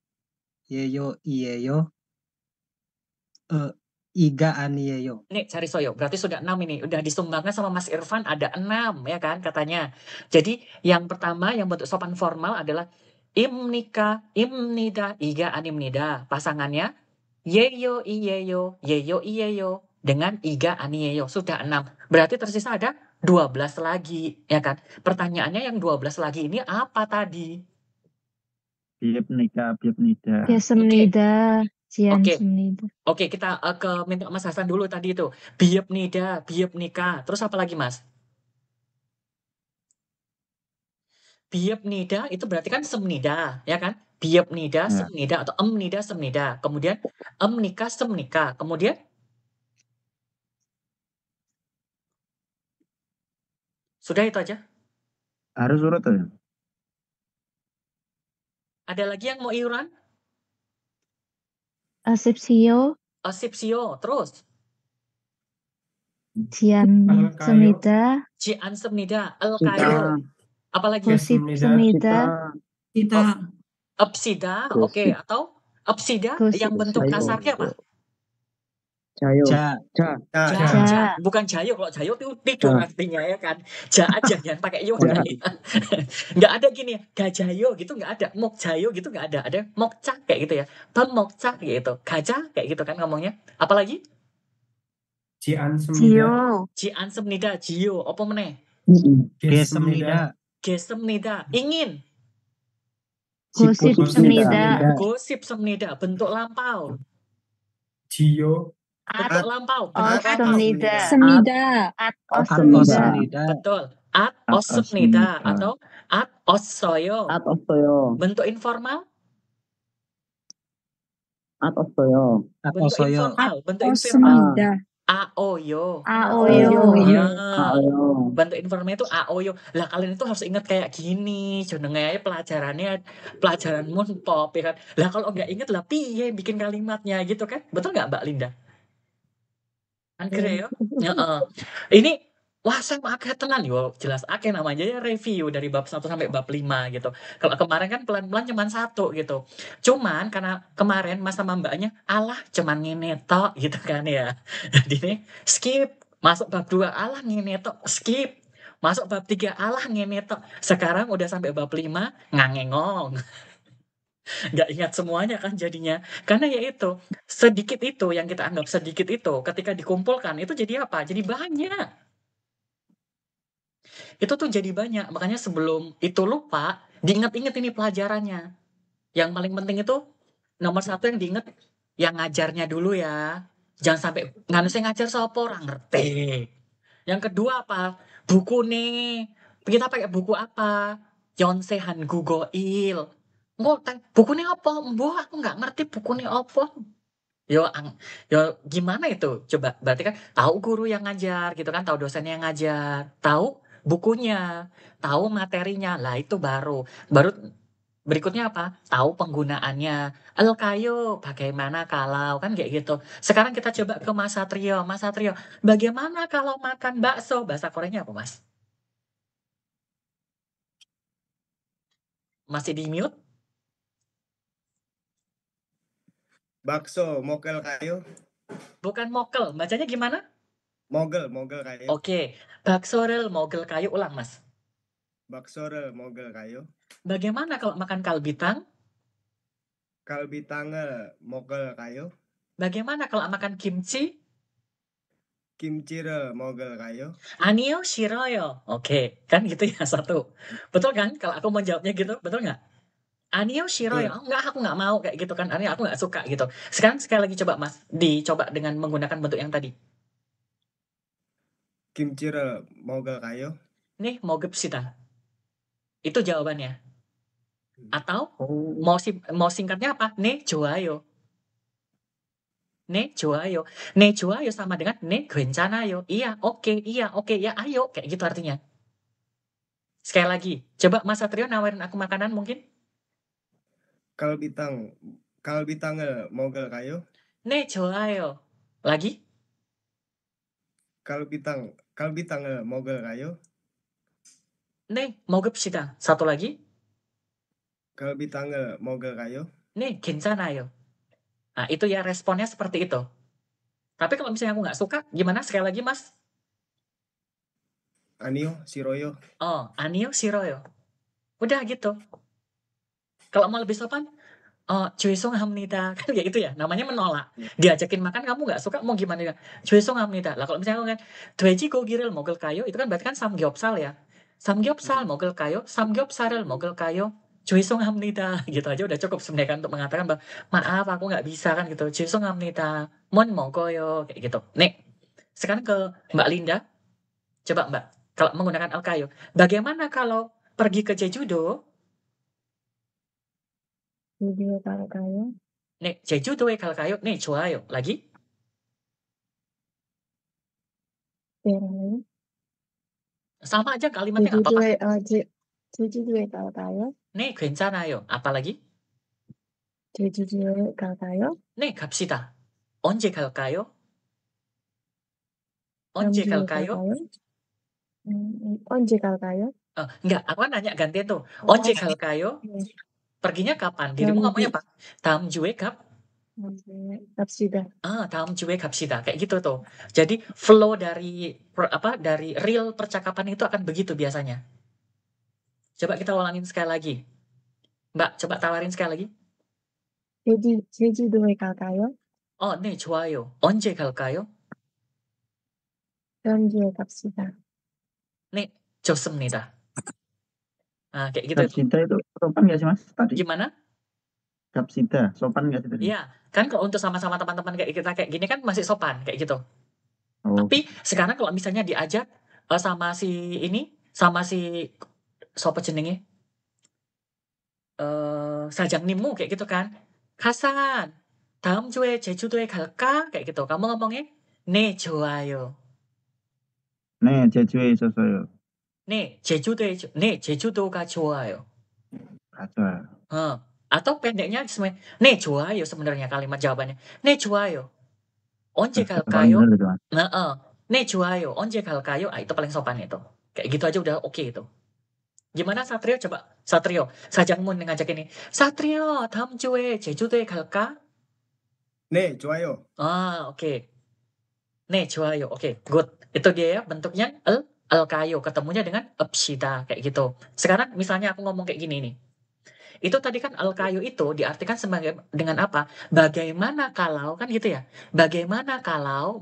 iga aniyeyo. Nih, cari soyo. Berarti sudah 6 ini. Udah disumbangkan sama Mas Irfan ada 6 ya kan katanya. Jadi yang pertama yang bentuk sopan formal adalah imnika, imnida, iga animnida. Pasangannya yeyo, iyeyo dengan iga aniyeyo. Sudah 6. Berarti tersisa ada 12 lagi ya kan. Pertanyaannya yang 12 lagi ini apa tadi? 비읍니까, 비읍니다. 계십니다. Oke. 지않습니다. Oke, kita minta Mas Hasan dulu tadi itu. Biepnida, biepnika. Terus apa lagi, Mas? Biepnida itu berarti kan semnida, ya kan? Biepnida, Ya. semnida atau emnida, semnida. Kemudian emnika, semnika. Kemudian sudah itu aja. Harus urut ya? Ada lagi yang mau iuran? 아십시오. Asipsio, terus 지않습니다. jiansemnida, elkayo. Apalagi? 고십습니다. Kita. Epsida, oke. Atau epsida yang bentuk kasarnya apa? 자요. Ja. Ja. Bukan jayo. Kalau jayo itu tidur artinya ya kan. Ja aja, jangan pakai yo. Nggak ada gini, gajayo gitu nggak ada. Mokjayo gitu nggak ada. Ada mokca kayak gitu ya. Pemokca gitu. Gaja kayak gitu kan ngomongnya. Apalagi? 지않습니다. Jiansemnida, jiyo. Apa meneh? Gesemnida. Gesemnida, ingin. 고십습니다. Gosip semnida, bentuk lampau. 지요. Bentuk lampau. 없습니다. 습니다. 없습니다. Betul. At ossemnida atau at ossoyo. 앗 없어요. Bentuk informal. 앗 없어요. Bentuk Osoyo. informal. Bentuk informal. 없습니다. Aoyo. 아오요. 아요. Bentuk informalnya itu aoyo. Lah kalian itu harus ingat kayak gini. Jenenge pelajarannya pelajaran munpop ya kan. Lah kalau nggak inget lah piye bikin kalimatnya gitu kan. Betul nggak Mbak Linda? Kan kira ya. Heeh. Ini wah saya akeh tenan yo, jelas akeh namanya ya review dari bab 1 sampai bab 5 gitu. Kalau kemarin kan pelan-pelan cuman 1 gitu. Cuman karena kemarin Mas sama Mbaknya alah cuman ngene tok gitu kan ya. Jadi nih skip, masuk bab 2 alah ngene tok, skip. Masuk bab 3 alah ngene tok. Sekarang udah sampai bab 5 ngangengong. Nggak ingat semuanya kan jadinya. Karena ya itu, sedikit itu yang kita anggap sedikit itu ketika dikumpulkan itu jadi apa? Jadi banyak. Itu tuh jadi banyak. Makanya sebelum itu lupa, diingat-ingat ini pelajarannya. Yang paling penting itu nomor 1 yang diingat yang ngajarnya dulu ya. Jangan sampai nganu saya ngajar sapa orang ngerti. Yang kedua apa? Buku nih. Kita pakai buku apa? Yonsei Hangugo Il. Buku ini apa? Mbah, aku nggak ngerti buku ini apa. Yo gimana itu? Coba berarti kan tahu guru yang ngajar gitu kan, tahu dosen yang ngajar, tahu bukunya, tahu materinya. Lah itu baru berikutnya apa? Tahu penggunaannya. Elkayo, bagaimana kalau kan kayak gitu. Sekarang kita coba ke Mas Satrio. Mas Satrio, bagaimana kalau makan bakso? Bahasa Koreanya apa, Mas? Masih di mute? Bakso, mogel kayu. Bukan mokel, bacanya gimana? Mogel kayu. Oke, baksorel mogel kayu, ulang Mas. Baksorel mogel kayu. Bagaimana kalau makan kalbitang? Kalbitangel mogel kayu. Bagaimana kalau makan kimchi? Kimchirel mogel kayu. Anio shiroyo. Oke, kan gitu ya satu. Betul kan? Kalau aku mau jawabnya gitu, betul nggak? Anio shiroyo. Oh, enggak, aku nggak mau kayak gitu kan. Anio aku nggak suka gitu. Sekarang sekali lagi coba Mas, dicoba dengan menggunakan bentuk yang tadi. Kimchirel mogel kayu. Nih, mogepsita. Itu jawabannya. Atau mau singkatnya apa? Ne joayo. Ne joayo. Ne joayo sama dengan ne 괜찮아요. Iya, oke, ya ayo. Kayak gitu artinya. Sekali lagi, coba Mas Satrio nawarin aku makanan mungkin. kalbitang을 먹을까요? 네, 좋아요. lagi? kalbitang을 먹을까요? 네, 먹읍시다. satu lagi? kalbitang을 먹을까요? 네, 괜찮아요. Nah, itu ya responnya seperti itu. Tapi kalau misalnya aku nggak suka, gimana? Sekali lagi, Mas. 아니요, 싫어요. 아니요, 싫어요. Udah gitu. Kalau mau lebih sopan, 죄송합니다. Kan kayak gitu ya, namanya menolak. Diajakin makan kamu nggak suka, mau gimana ya? 죄송합니다. Lah kalau misalnya aku kan, 돼지고기를 먹을까요? Itu kan berarti kan samgyeopsal ya. samgyeopsal 먹을까요? samgyeopsal을 먹을까요? 죄송합니다. Gitu aja udah cukup sebenarnya kan untuk mengatakan bahwa maaf aku nggak bisa kan gitu. 죄송합니다. 못 먹어요. Kayak gitu. Nih, sekarang ke Mbak Linda. Coba Mbak, kalau menggunakan alkayo, bagaimana kalau pergi ke Jejudo? 제주도에 갈까요? 네, 제주도에 갈까요? 네, 좋아요. lagi? 네라요? sama aja kalimatnya nggak apa-apa. 제주도에 갈까요? 네, 괜찮아요. apalagi? 제주도에 갈까요? 네, 갑시다. 언제 갈까요? 언제 다음 주에 갈까요? 언제 갈까요? Enggak, aku kan nanya gantian tuh. 언제 갈까요? Perginya kapan? Dirimu ngomongnya apa? 다음 주에 갑시다. 다음 주에 갑시다. Kayak gitu tuh. Jadi flow dari dari real percakapan itu akan begitu biasanya. Coba kita ulangin sekali lagi. Mbak, coba tawarin sekali lagi. 제주도에 갈까요? 네, 좋아요. 언제 갈까요? 다음 주에 갑시다. 네, 좋습니다. Kayak gitu. Kapsida itu sopan nggak sih Mas tadi? Gimana? Kapsida, sopan nggak sih tadi? Iya, kan kalau untuk sama-sama teman-teman kayak kita kayak gini kan masih sopan kayak gitu. Tapi sekarang kalau misalnya diajak sama si siapa jenenge? 사장님mu kayak gitu kan. Hasan, 다음 주에 제주도에 갈까? Kayak gitu. Kamu ngomongnya, 네, 좋아요. 네, 제주에 있어서요. 네, 제주도가 좋아요. 좋아요. Atau pendeknya sebenarnya, 네, 좋아요 sebenarnya kalimat jawabannya. 네, 좋아요. 언제 갈까요? 네, 좋아요. 언제 갈까요? Itu paling sopan itu. Kayak gitu aja udah oke itu. Gimana Satrio? Coba Satrio, 사장문 ngajak ini. Satrio, 다음 주에 제주도에 갈까? 네, 좋아요. Oke. 네, 좋아요. Oke, good. Itu dia ya bentuknya alkayo, ketemunya dengan 읍시다 kayak gitu. Sekarang misalnya aku ngomong kayak gini nih. Itu tadi kan alkayo itu diartikan sebagai dengan apa? Bagaimana kalau kan gitu ya. Bagaimana kalau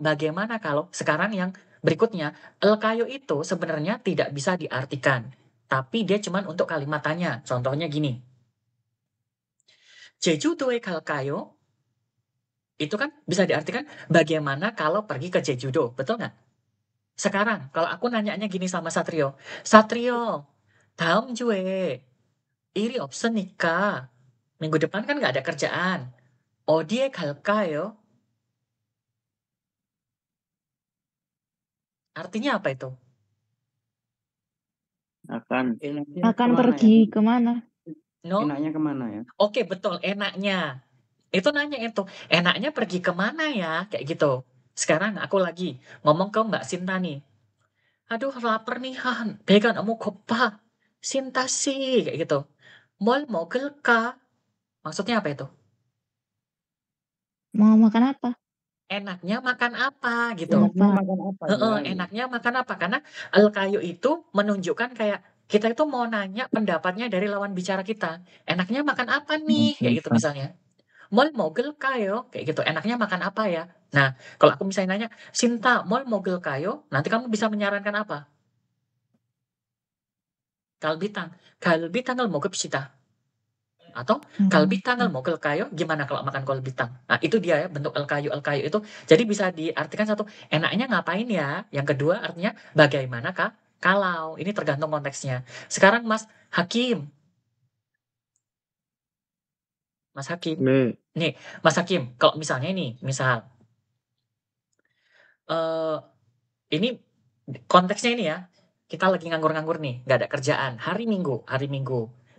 sekarang yang berikutnya alkayo itu sebenarnya tidak bisa diartikan. Tapi dia cuma untuk kalimat tanya. Contohnya gini. 제주도에 갈까요? Itu kan bisa diartikan bagaimana kalau pergi ke Jejudo. Betul nggak? Sekarang kalau aku nanyanya gini sama Satrio. Satrio, 다음 주에 일이 없으니까 minggu depan kan nggak ada kerjaan. 어디에 갈까요? Artinya apa itu? Akan pergi kemana? No? Enaknya kemana ya? Oke, betul. Enaknya. Itu nanya itu. Enaknya pergi kemana ya? Kayak gitu. Sekarang aku lagi ngomong ke Mbak Sinta nih. Aduh, lapar nih, Han. 배가 너무 고파. Sinta sih. Kayak gitu. 뭘 먹을까? Maksudnya apa itu? Mau makan apa? Enaknya makan apa gitu. Enaknya makan apa? Karena alkayo itu menunjukkan kayak kita itu mau nanya pendapatnya dari lawan bicara kita. Enaknya makan apa nih? Kayak gitu misalnya. 뭘 먹을까요? Kayak gitu. Enaknya makan apa ya? Nah, kalau aku misalnya nanya, Sinta, 뭘 먹을까요? Nanti kamu bisa menyarankan apa? 갈비탕을 먹읍시다. Atau 갈비탕을 먹을까요? Gimana kalau makan 갈비탕? Nah, itu dia ya bentuk alkayo itu. Jadi bisa diartikan satu, enaknya ngapain ya? Yang kedua artinya bagaimana kalau? Ini tergantung konteksnya. Sekarang Mas Hakim. Nih, Mas Hakim, kalau misalnya ini, misal ini konteksnya ini ya. kita lagi nganggur-nganggur nih, nggak ada kerjaan, hari Minggu,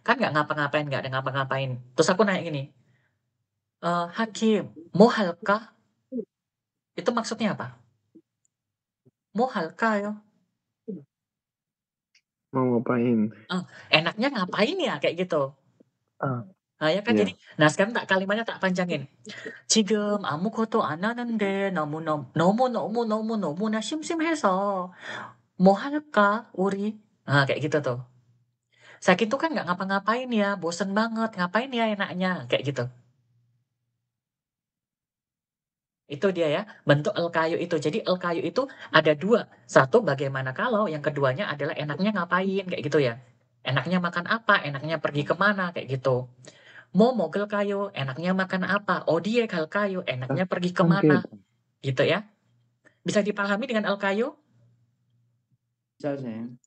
kan nggak ngapa-ngapain, nggak ada ngapa-ngapain. Terus aku nanya gini, Hakim, mau halka? Itu maksudnya apa? Mau halka yo? Mau ngapain? Enaknya ngapain ya kayak gitu. Nah, ya kan Iya. jadi, nah sekarang kalimatnya tak panjangin. 지금 아무것도 안 하는데 너무나 심심해서 뭐 할까 우리? Nah, kayak gitu tuh. Sakit tuh kan nggak ngapa-ngapain ya, bosen banget, ngapain ya enaknya, kayak gitu. Itu dia ya, bentuk el-kayu itu. Jadi el-kayu itu ada dua. Satu bagaimana kalau, yang keduanya adalah enaknya ngapain, kayak gitu ya. Enaknya makan apa, enaknya pergi kemana, kayak gitu. Mau mogel kayu, enaknya makan apa. Odie kal kayu, enaknya pergi kemana. Gitu ya. Bisa dipahami dengan el-kayu?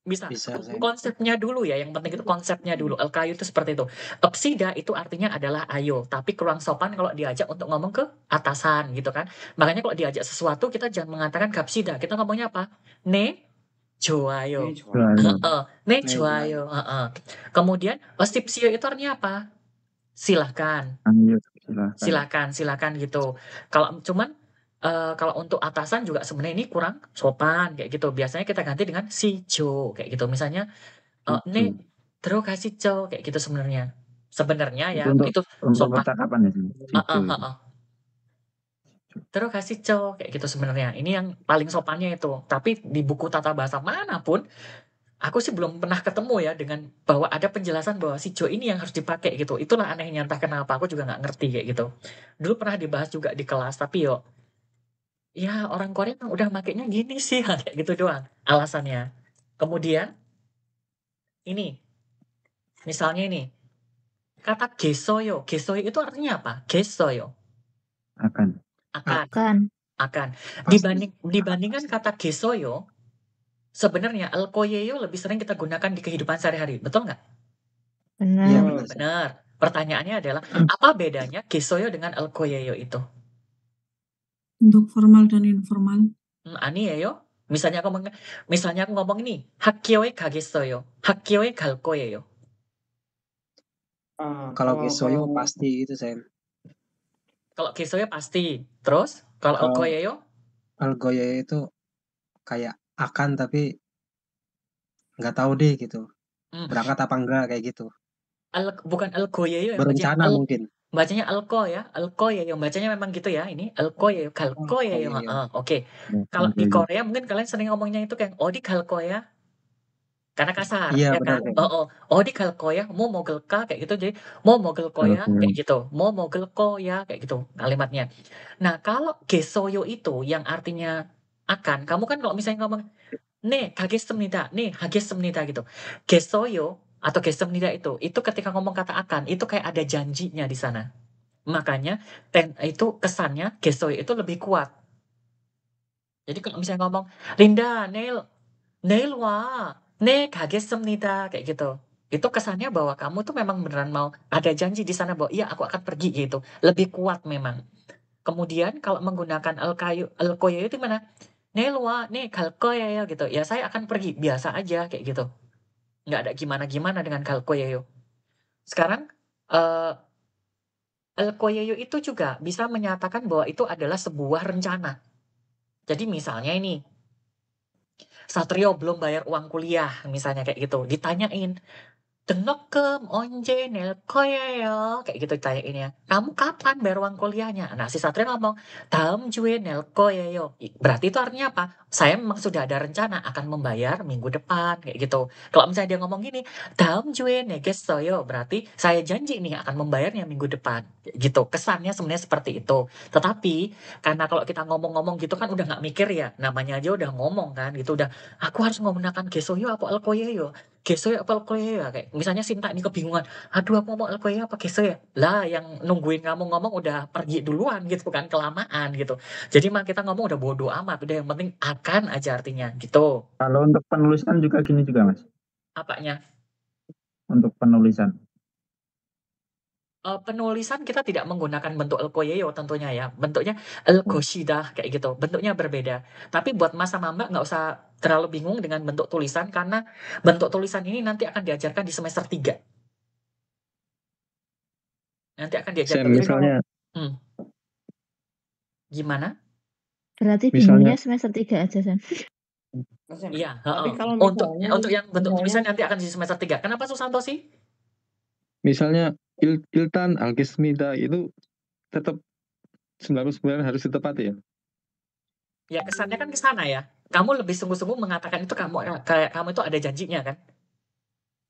Bisa. Konsepnya dulu ya, yang penting itu konsepnya dulu. El-kayu itu seperti itu. Epsida itu artinya adalah ayo, tapi kurang sopan kalau diajak untuk ngomong ke atasan gitu kan. Makanya kalau diajak sesuatu kita jangan mengatakan gapsida. Kita ngomongnya apa? Ne joayo. Ne joayo. Kemudian ostipsio itu artinya apa? Silahkan. Silakan gitu. Kalau cuman kalau untuk atasan juga sebenarnya ini kurang sopan kayak gitu. Biasanya kita ganti dengan si Jo kayak gitu. Misalnya nih terus kasih Jo kayak gitu sebenarnya. Sebenarnya ya itu sopan. Percakapan ya sih. Terus kasih Jo kayak gitu sebenarnya. Ini yang paling sopannya itu. Tapi di buku tata bahasa manapun aku sih belum pernah ketemu ya dengan bahwa ada penjelasan bahwa si Jo ini yang harus dipakai gitu. Itulah anehnya, entah kenapa aku juga nggak ngerti kayak gitu. Dulu pernah dibahas juga di kelas, tapi yo ya orang Korea kan udah makainya gini sih, kayak gitu doang alasannya. Kemudian ini, misalnya ini, kata gesoyo. Gesoyo itu artinya apa? Gesoyo. Akan. Dibandingkan kata gesoyo, sebenarnya el-koyeyo lebih sering kita gunakan di kehidupan sehari-hari. Betul nggak? Benar. Pertanyaannya adalah, apa bedanya gesoyo dengan el-koyeyo itu? Untuk formal dan informal. 아니에요. misalnya aku ngomong ini, 학교에 가겠어요. 학교에 갈 거예요. Kalau gesoyo pasti gitu, Sam. Kalau gesoyo pasti. Terus kalau el-koyeyo? El-koyeyo itu kayak akan tapi nggak tahu deh gitu. Berangkat apa enggak kayak gitu. Bukan el-koyeyo ya, berencana mungkin. Bacanya elko ya, elkoyeyo. Bacanya memang gitu ya. Ini elkoyeyo, galkoyeyo. Oke. Kalau di Korea mungkin kalian sering ngomongnya itu kayak odi galkoya. Karena kasar, Iya, ya kan? Odi galkoya, mau mogelka kayak gitu. Jadi mau mogelkoya kayak gitu. Mau mogelkoya kayak gitu kalimatnya. Nah, kalau gesoyo itu yang artinya akan, kamu kan kalau misalnya ngomong 네, 가겠습니다. 네, 하겠습니다 gitu. gesoyo atau gesemnida itu ketika ngomong kata akan, itu kayak ada janjinya di sana. Makanya itu kesannya gesoyo itu lebih kuat. Jadi kalau misalnya ngomong, Linda, Neil wah, 네, 가겠습니다 kayak gitu. Itu kesannya bahwa kamu tuh memang beneran mau ada janji di sana bahwa iya aku akan pergi gitu. Lebih kuat memang. Kemudian kalau menggunakan el-koyo itu mana? Nelwa, nih 갈 거예요 gitu. Ya saya akan pergi, biasa aja kayak gitu. Nggak ada gimana-gimana dengan 갈 거예요. Sekarang el-koyeyo itu juga bisa menyatakan bahwa itu adalah sebuah rencana. Jadi misalnya ini, Satrio belum bayar uang kuliah, misalnya kayak gitu. Ditanyain, 등록금 언제 낼 거예요? Kayak gitu ditanyainnya. Kamu kapan bayar uang kuliahnya? Nah, si Satria ngomong, 다음 주에 낼 거예요. Berarti itu artinya apa? Saya memang sudah ada rencana akan membayar minggu depan, kayak gitu. Kalau misalnya dia ngomong gini, 다음 주에 내겠어요. Berarti saya janji nih akan membayarnya minggu depan. Gitu. Kesannya sebenarnya seperti itu. Tetapi, karena kalau kita ngomong-ngomong gitu kan udah nggak mikir ya. Namanya aja udah ngomong kan. Gitu udah, aku harus menggunakan gesoyo apa el-koyeyo? Gesoyo apa el-koyeyo? Kayak misalnya Sinta ini kebingungan, aduh aku ngomong el-koyeyo apa gesoyo? Lah yang nungguin kamu ngomong udah pergi duluan gitu kan, kelamaan gitu. Jadi mah kita ngomong udah bodo amat, udah yang penting akan aja artinya gitu. Kalau untuk penulisan juga gini juga, Mas. Apanya? Untuk penulisan. Penulisan kita tidak menggunakan bentuk elkoyeyo tentunya ya, bentuknya elkoshidah kayak gitu, bentuknya berbeda. Tapi buat Mas sama Mbak nggak usah terlalu bingung dengan bentuk tulisan karena bentuk tulisan ini nanti akan diajarkan di semester 3. Nanti akan diajarkan Sam, misalnya Gimana? Berarti Misalnya- bingungnya semester 3 aja, Sam. Iya, Tapi kalau untuk yang bentuk tulisan nanti akan di semester 3. Kenapa Susanto sih? misalnya Iltan Alkismida itu tetap 99 harus ditepati ya. Ya kesannya kan ke sana ya. Kamu lebih sungguh-sungguh mengatakan itu kayak kamu itu ada janjinya kan?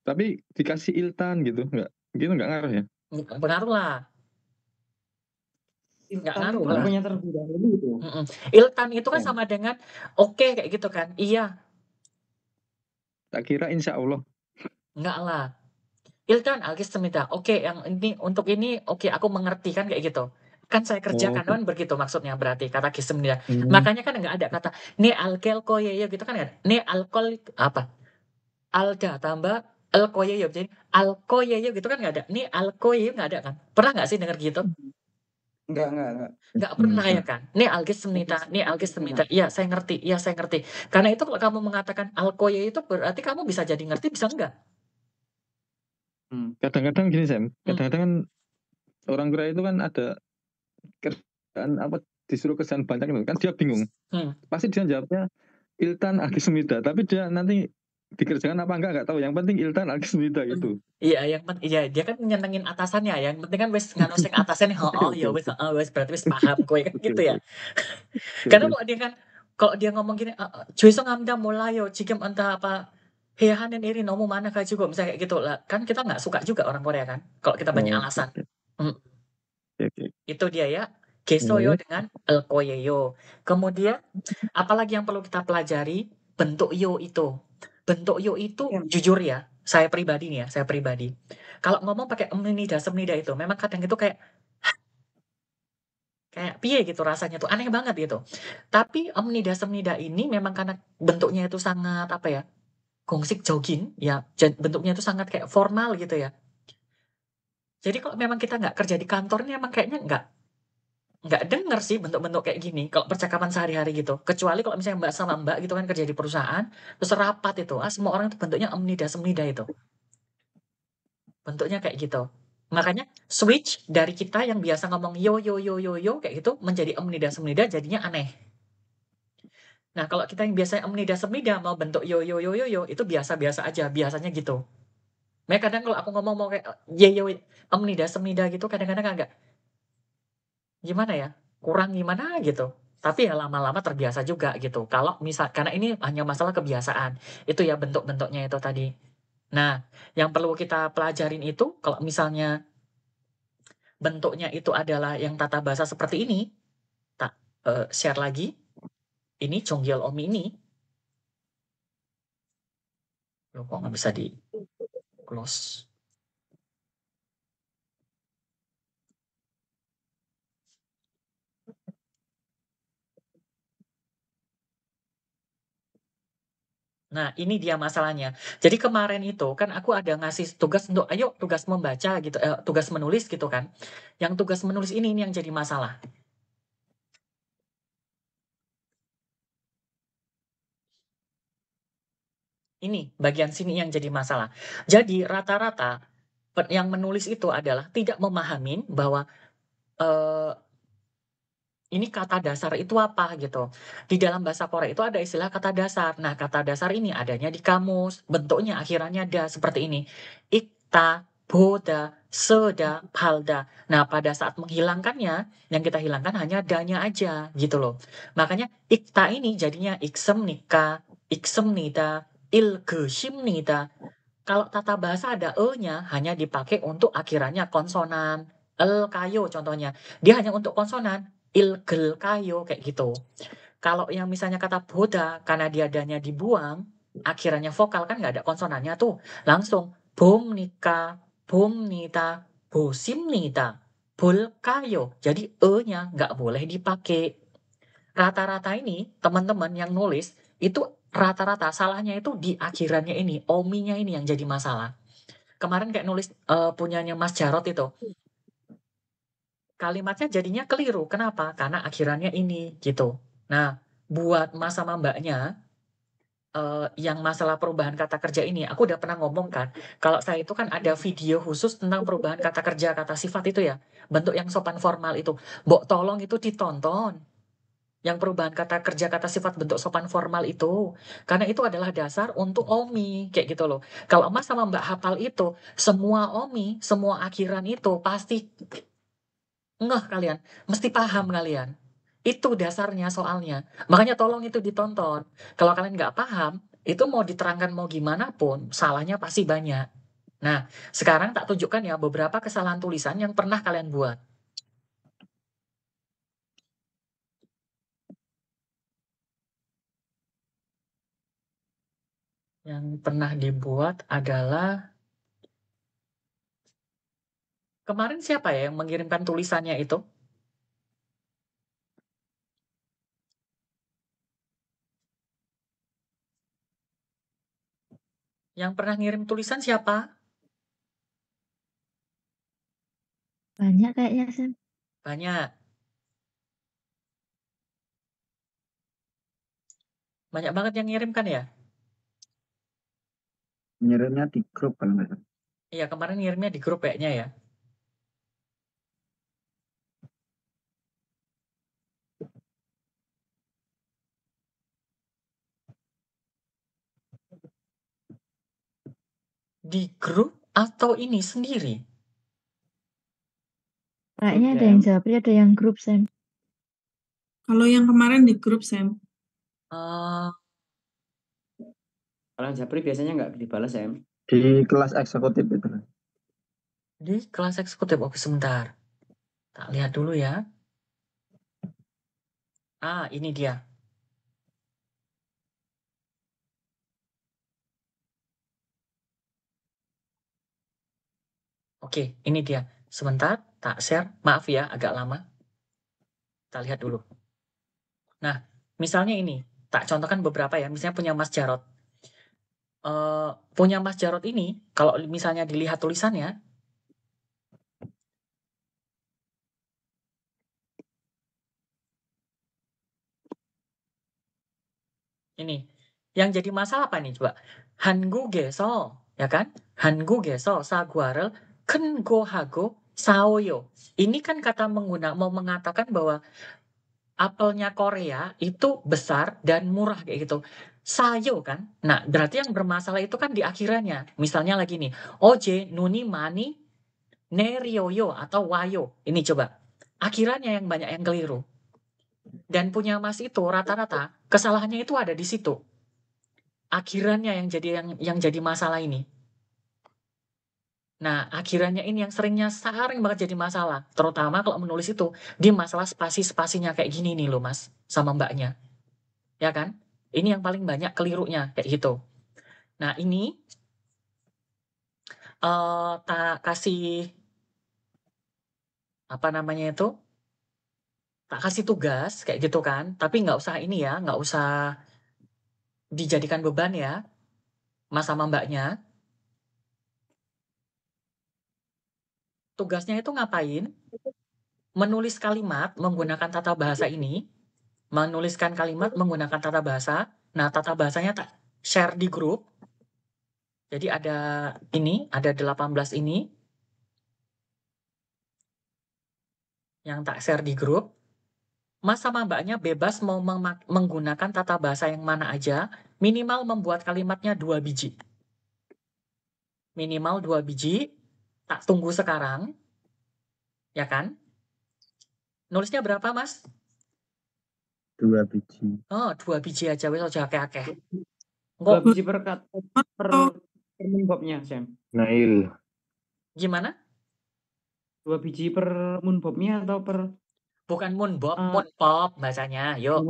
Tapi dikasih Iltan gitu nggak ngaruh ya? Pengaruh lah. Nggak ngaruh lah. punya terlebih dahulu itu. Iltan itu kan sama dengan oke kayak gitu kan? Iya. Tak kira insya Allah. Enggak lah. Iltan Alkismida. Oke, yang ini untuk ini oke aku mengerti kan kayak gitu. Kan saya kerjakan kan begitu maksudnya berarti kata kismida. Makanya kan nggak ada kata ne alkel koyeyo gitu kan nggak? Ne alkol apa? Alda tambah alkoyeyo jadi alkoyeyo gitu kan nggak ada. Ne alkoyeyo nggak ada kan? Pernah nggak sih dengar gitu? Enggak. Nggak pernah ya kan? Ne alkismida. Iya saya ngerti. Karena itu kalau kamu mengatakan alkoyeyo itu berarti kamu bisa jadi ngerti bisa enggak? Kadang-kadang gini Sam, kadang-kadang kan orang Korea itu kan ada kerjaan apa disuruh kerjaan banyak itu kan dia bingung. Pasti dia jawabnya Iltan Alkismida, tapi dia nanti dikerjakan apa enggak tahu. Yang penting Iltan Alkismida itu. Iya, dia kan nyenengin atasannya. Yang penting kan wes nganusin atasannya. Ya wes berarti wes paham kowe kan gitu ya. Karena kalau dia ngomong gini, 죄송합니다 몰라요 지금 entah apa hehanen iri nomu mana kayak juga misalnya kayak gitu lah. Kan kita nggak suka juga orang Korea kan. Kalau kita banyak alasan. Itu dia ya. Gesoyo dengan elkoyeyo. Kemudian apalagi yang perlu kita pelajari bentuk yo itu. Bentuk yo itu jujur ya. Saya pribadi. Kalau ngomong pakai semnida itu memang kadang itu kayak piye gitu rasanya tuh aneh banget gitu. Tapi semnida ini memang karena bentuknya itu sangat apa ya? Gongsik jogin ya bentuknya itu sangat kayak formal gitu ya. Jadi kalau memang kita nggak kerja di kantor ini emang kayaknya nggak denger sih bentuk-bentuk kayak gini kalau percakapan sehari-hari gitu. Kecuali kalau misalnya Mbak sama Mbak gitu kan kerja di perusahaan terus rapat itu semua orang itu bentuknya semnida itu. Bentuknya kayak gitu. Makanya switch dari kita yang biasa ngomong yo kayak gitu menjadi semnida jadinya aneh. Nah, kalau kita yang biasa semnida mau bentuk yo itu biasa-biasa aja, biasanya gitu. Makanya kadang kalau aku ngomong mau kayak yo semnida gitu kadang-kadang agak gimana ya? Kurang gimana gitu. Tapi ya lama-lama terbiasa juga gitu. Kalau karena ini hanya masalah kebiasaan. Itu ya bentuk-bentuknya itu tadi. Nah, yang perlu kita pelajarin itu kalau misalnya bentuknya itu adalah yang tata bahasa seperti ini, tak share lagi. Ini Chongyol Omi ini. Loh, kok nggak bisa di close? Nah, ini dia masalahnya. Jadi kemarin itu kan aku ada ngasih tugas untuk ayo tugas membaca gitu, tugas menulis gitu kan. Yang tugas menulis ini yang jadi masalah. Ini bagian sini yang jadi masalah. Jadi rata-rata yang menulis itu adalah tidak memahami bahwa ini kata dasar itu apa gitu. Di dalam bahasa Korea itu ada istilah kata dasar. Nah, kata dasar ini adanya di kamus. Bentuknya akhirannya ada seperti ini. Ikta, boda, seda, palda. Nah, pada saat menghilangkannya, yang kita hilangkan hanya danya aja gitu loh. Makanya ikta ini jadinya iksem nika, iksem nida, ilgesim nida. Kalau tata bahasa ada e-nya hanya dipakai untuk akhirannya konsonan. El kayo contohnya. Dia hanya untuk konsonan. Ilgel kayo kayak gitu. Kalau yang misalnya kata boda karena dia adanya dibuang, akhirannya vokal kan nggak ada konsonannya tuh. Langsung bom nika, bom nita, bosim nita, bol kayo. Jadi e-nya nggak boleh dipakai. Rata-rata ini teman-teman yang nulis itu rata-rata salahnya itu di akhirannya ini, ominya ini yang jadi masalah. Kemarin kayak nulis punyanya Mas Jarot itu. kalimatnya jadinya keliru. Kenapa? Karena akhirannya ini gitu. Nah, buat Mas sama Mbaknya yang masalah perubahan kata kerja ini, aku udah pernah ngomong kan, kalau saya itu kan ada video khusus tentang perubahan kata kerja, kata sifat itu ya, bentuk yang sopan formal itu. Mbok tolong itu ditonton. Yang perubahan kata kerja, kata sifat, bentuk sopan formal itu. Karena itu adalah dasar untuk OMI, kayak gitu loh. Kalau Mas sama Mbak hafal itu, semua OMI, semua akhiran itu pasti ngeh kalian, mesti paham kalian. Itu dasarnya soalnya. Makanya tolong itu ditonton. Kalau kalian nggak paham, itu mau diterangkan mau gimana pun, salahnya pasti banyak. Nah, sekarang tak tunjukkan ya beberapa kesalahan tulisan yang pernah kalian buat. Yang pernah dibuat adalah kemarin siapa ya yang mengirimkan tulisannya itu? Yang pernah ngirim tulisan siapa? Banyak kayaknya, Sam. Banyak. Banyak banget yang ngirimkan ya? Ngirimnya di grup kalau nggak salah. Iya, kemarin ngirimnya di grup kayaknya ya. Di grup atau ini sendiri? Kayaknya ada yang Japri, ada yang grup, Sam. Kalau yang kemarin di grup, Sam. Kalau Japri biasanya nggak dibalas, Sam. Di kelas eksekutif itu. Di kelas eksekutif, oke sebentar. Tak lihat dulu ya. Ah, ini dia. Oke, ini dia. Sebentar, tak share. Maaf ya, agak lama. Kita lihat dulu. Nah, misalnya ini. Tak contohkan beberapa ya. Misalnya punya Mas Jarot. Punya Mas Jarot ini, kalau misalnya dilihat tulisannya, ini. Yang jadi masalah apa nih coba? 한국에서, ya kan? 한국에서 사과를 큰고하고 사오요. Ini kan kata mau mengatakan bahwa apelnya Korea itu besar dan murah kayak gitu. Sayo kan? Nah, berarti yang bermasalah itu kan di akhirannya. Misalnya lagi nih, oje nuni mani nerioyo atau wayo. Ini coba. Akhirannya yang banyak yang keliru. Dan punya Mas itu rata-rata kesalahannya itu ada di situ. Akhirannya yang jadi masalah ini. Nah, akhirannya ini yang sering banget jadi masalah. Terutama kalau menulis itu di masalah spasi-spasinya kayak gini nih loh Mas, sama Mbaknya. Ya kan? Ini yang paling banyak kelirunya kayak gitu. Nah, ini tak kasih apa namanya itu? Tak kasih tugas kayak gitu kan. Tapi nggak usah ini ya, nggak usah dijadikan beban ya, Mas sama Mbaknya. Tugasnya itu ngapain? Menulis kalimat menggunakan tata bahasa ini. Menuliskan kalimat menggunakan tata bahasa. Nah, tata bahasanya tak share di grup. Jadi ada ini, ada 18 ini. Yang tak share di grup. Mas sama Mbaknya bebas mau menggunakan tata bahasa yang mana aja. Minimal membuat kalimatnya 2 biji. Minimal 2 biji. Tak tunggu sekarang. Ya kan? Nulisnya berapa, Mas? 2 biji. Oh, 2 biji aja wis aja akeh-akeh. 2 biji per munbobnya, Sam. Nail. Gimana? 2 biji per munbobnya atau per bukan munbob, munpop bahasanya. Yuk.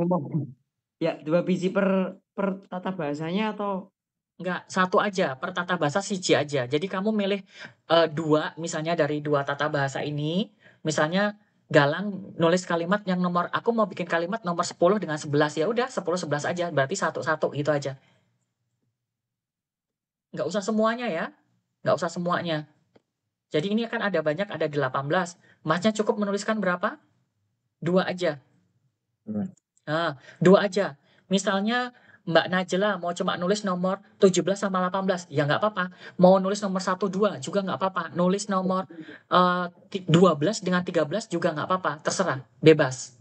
Ya, 2 biji per tata bahasanya atau enggak, 1 aja per tata bahasa siji aja. Jadi kamu milih 2 misalnya dari 2 tata bahasa ini. Misalnya Galang nulis kalimat yang nomor, aku mau bikin kalimat nomor 10 dengan 11, ya udah 10 11 aja, berarti 1 gitu aja. Enggak usah semuanya ya. Enggak usah semuanya. Jadi ini kan ada banyak, ada 18. Masnya cukup menuliskan berapa? 2 aja. Nah, 2 aja. Misalnya Mbak Najla mau cuma nulis nomor 17 sama 18, ya nggak apa-apa. Mau nulis nomor 1, 2 juga nggak apa-apa. Nulis nomor 12 dengan 13 juga nggak apa-apa. Terserah, bebas.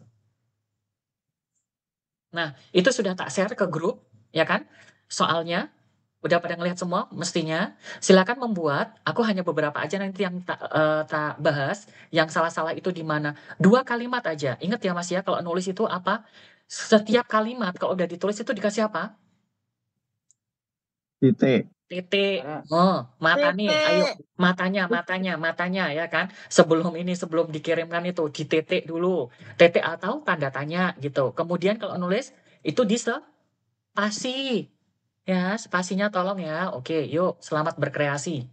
Nah, itu sudah tak share ke grup, ya kan? Soalnya, udah pada ngelihat semua mestinya. Silakan membuat, aku hanya beberapa aja nanti yang tak bahas. Yang salah-salah itu di mana? 2 kalimat aja. Ingat ya Mas ya, kalau nulis itu apa? Setiap kalimat kalau udah ditulis itu dikasih apa? Titik. Titik. Oh, mata nih, ayo matanya ya kan. Sebelum dikirimkan itu dititik dulu. Titik atau tanda tanya gitu. Kemudian kalau nulis itu di spasi. Ya, spasinya tolong ya. Oke, yuk selamat berkreasi.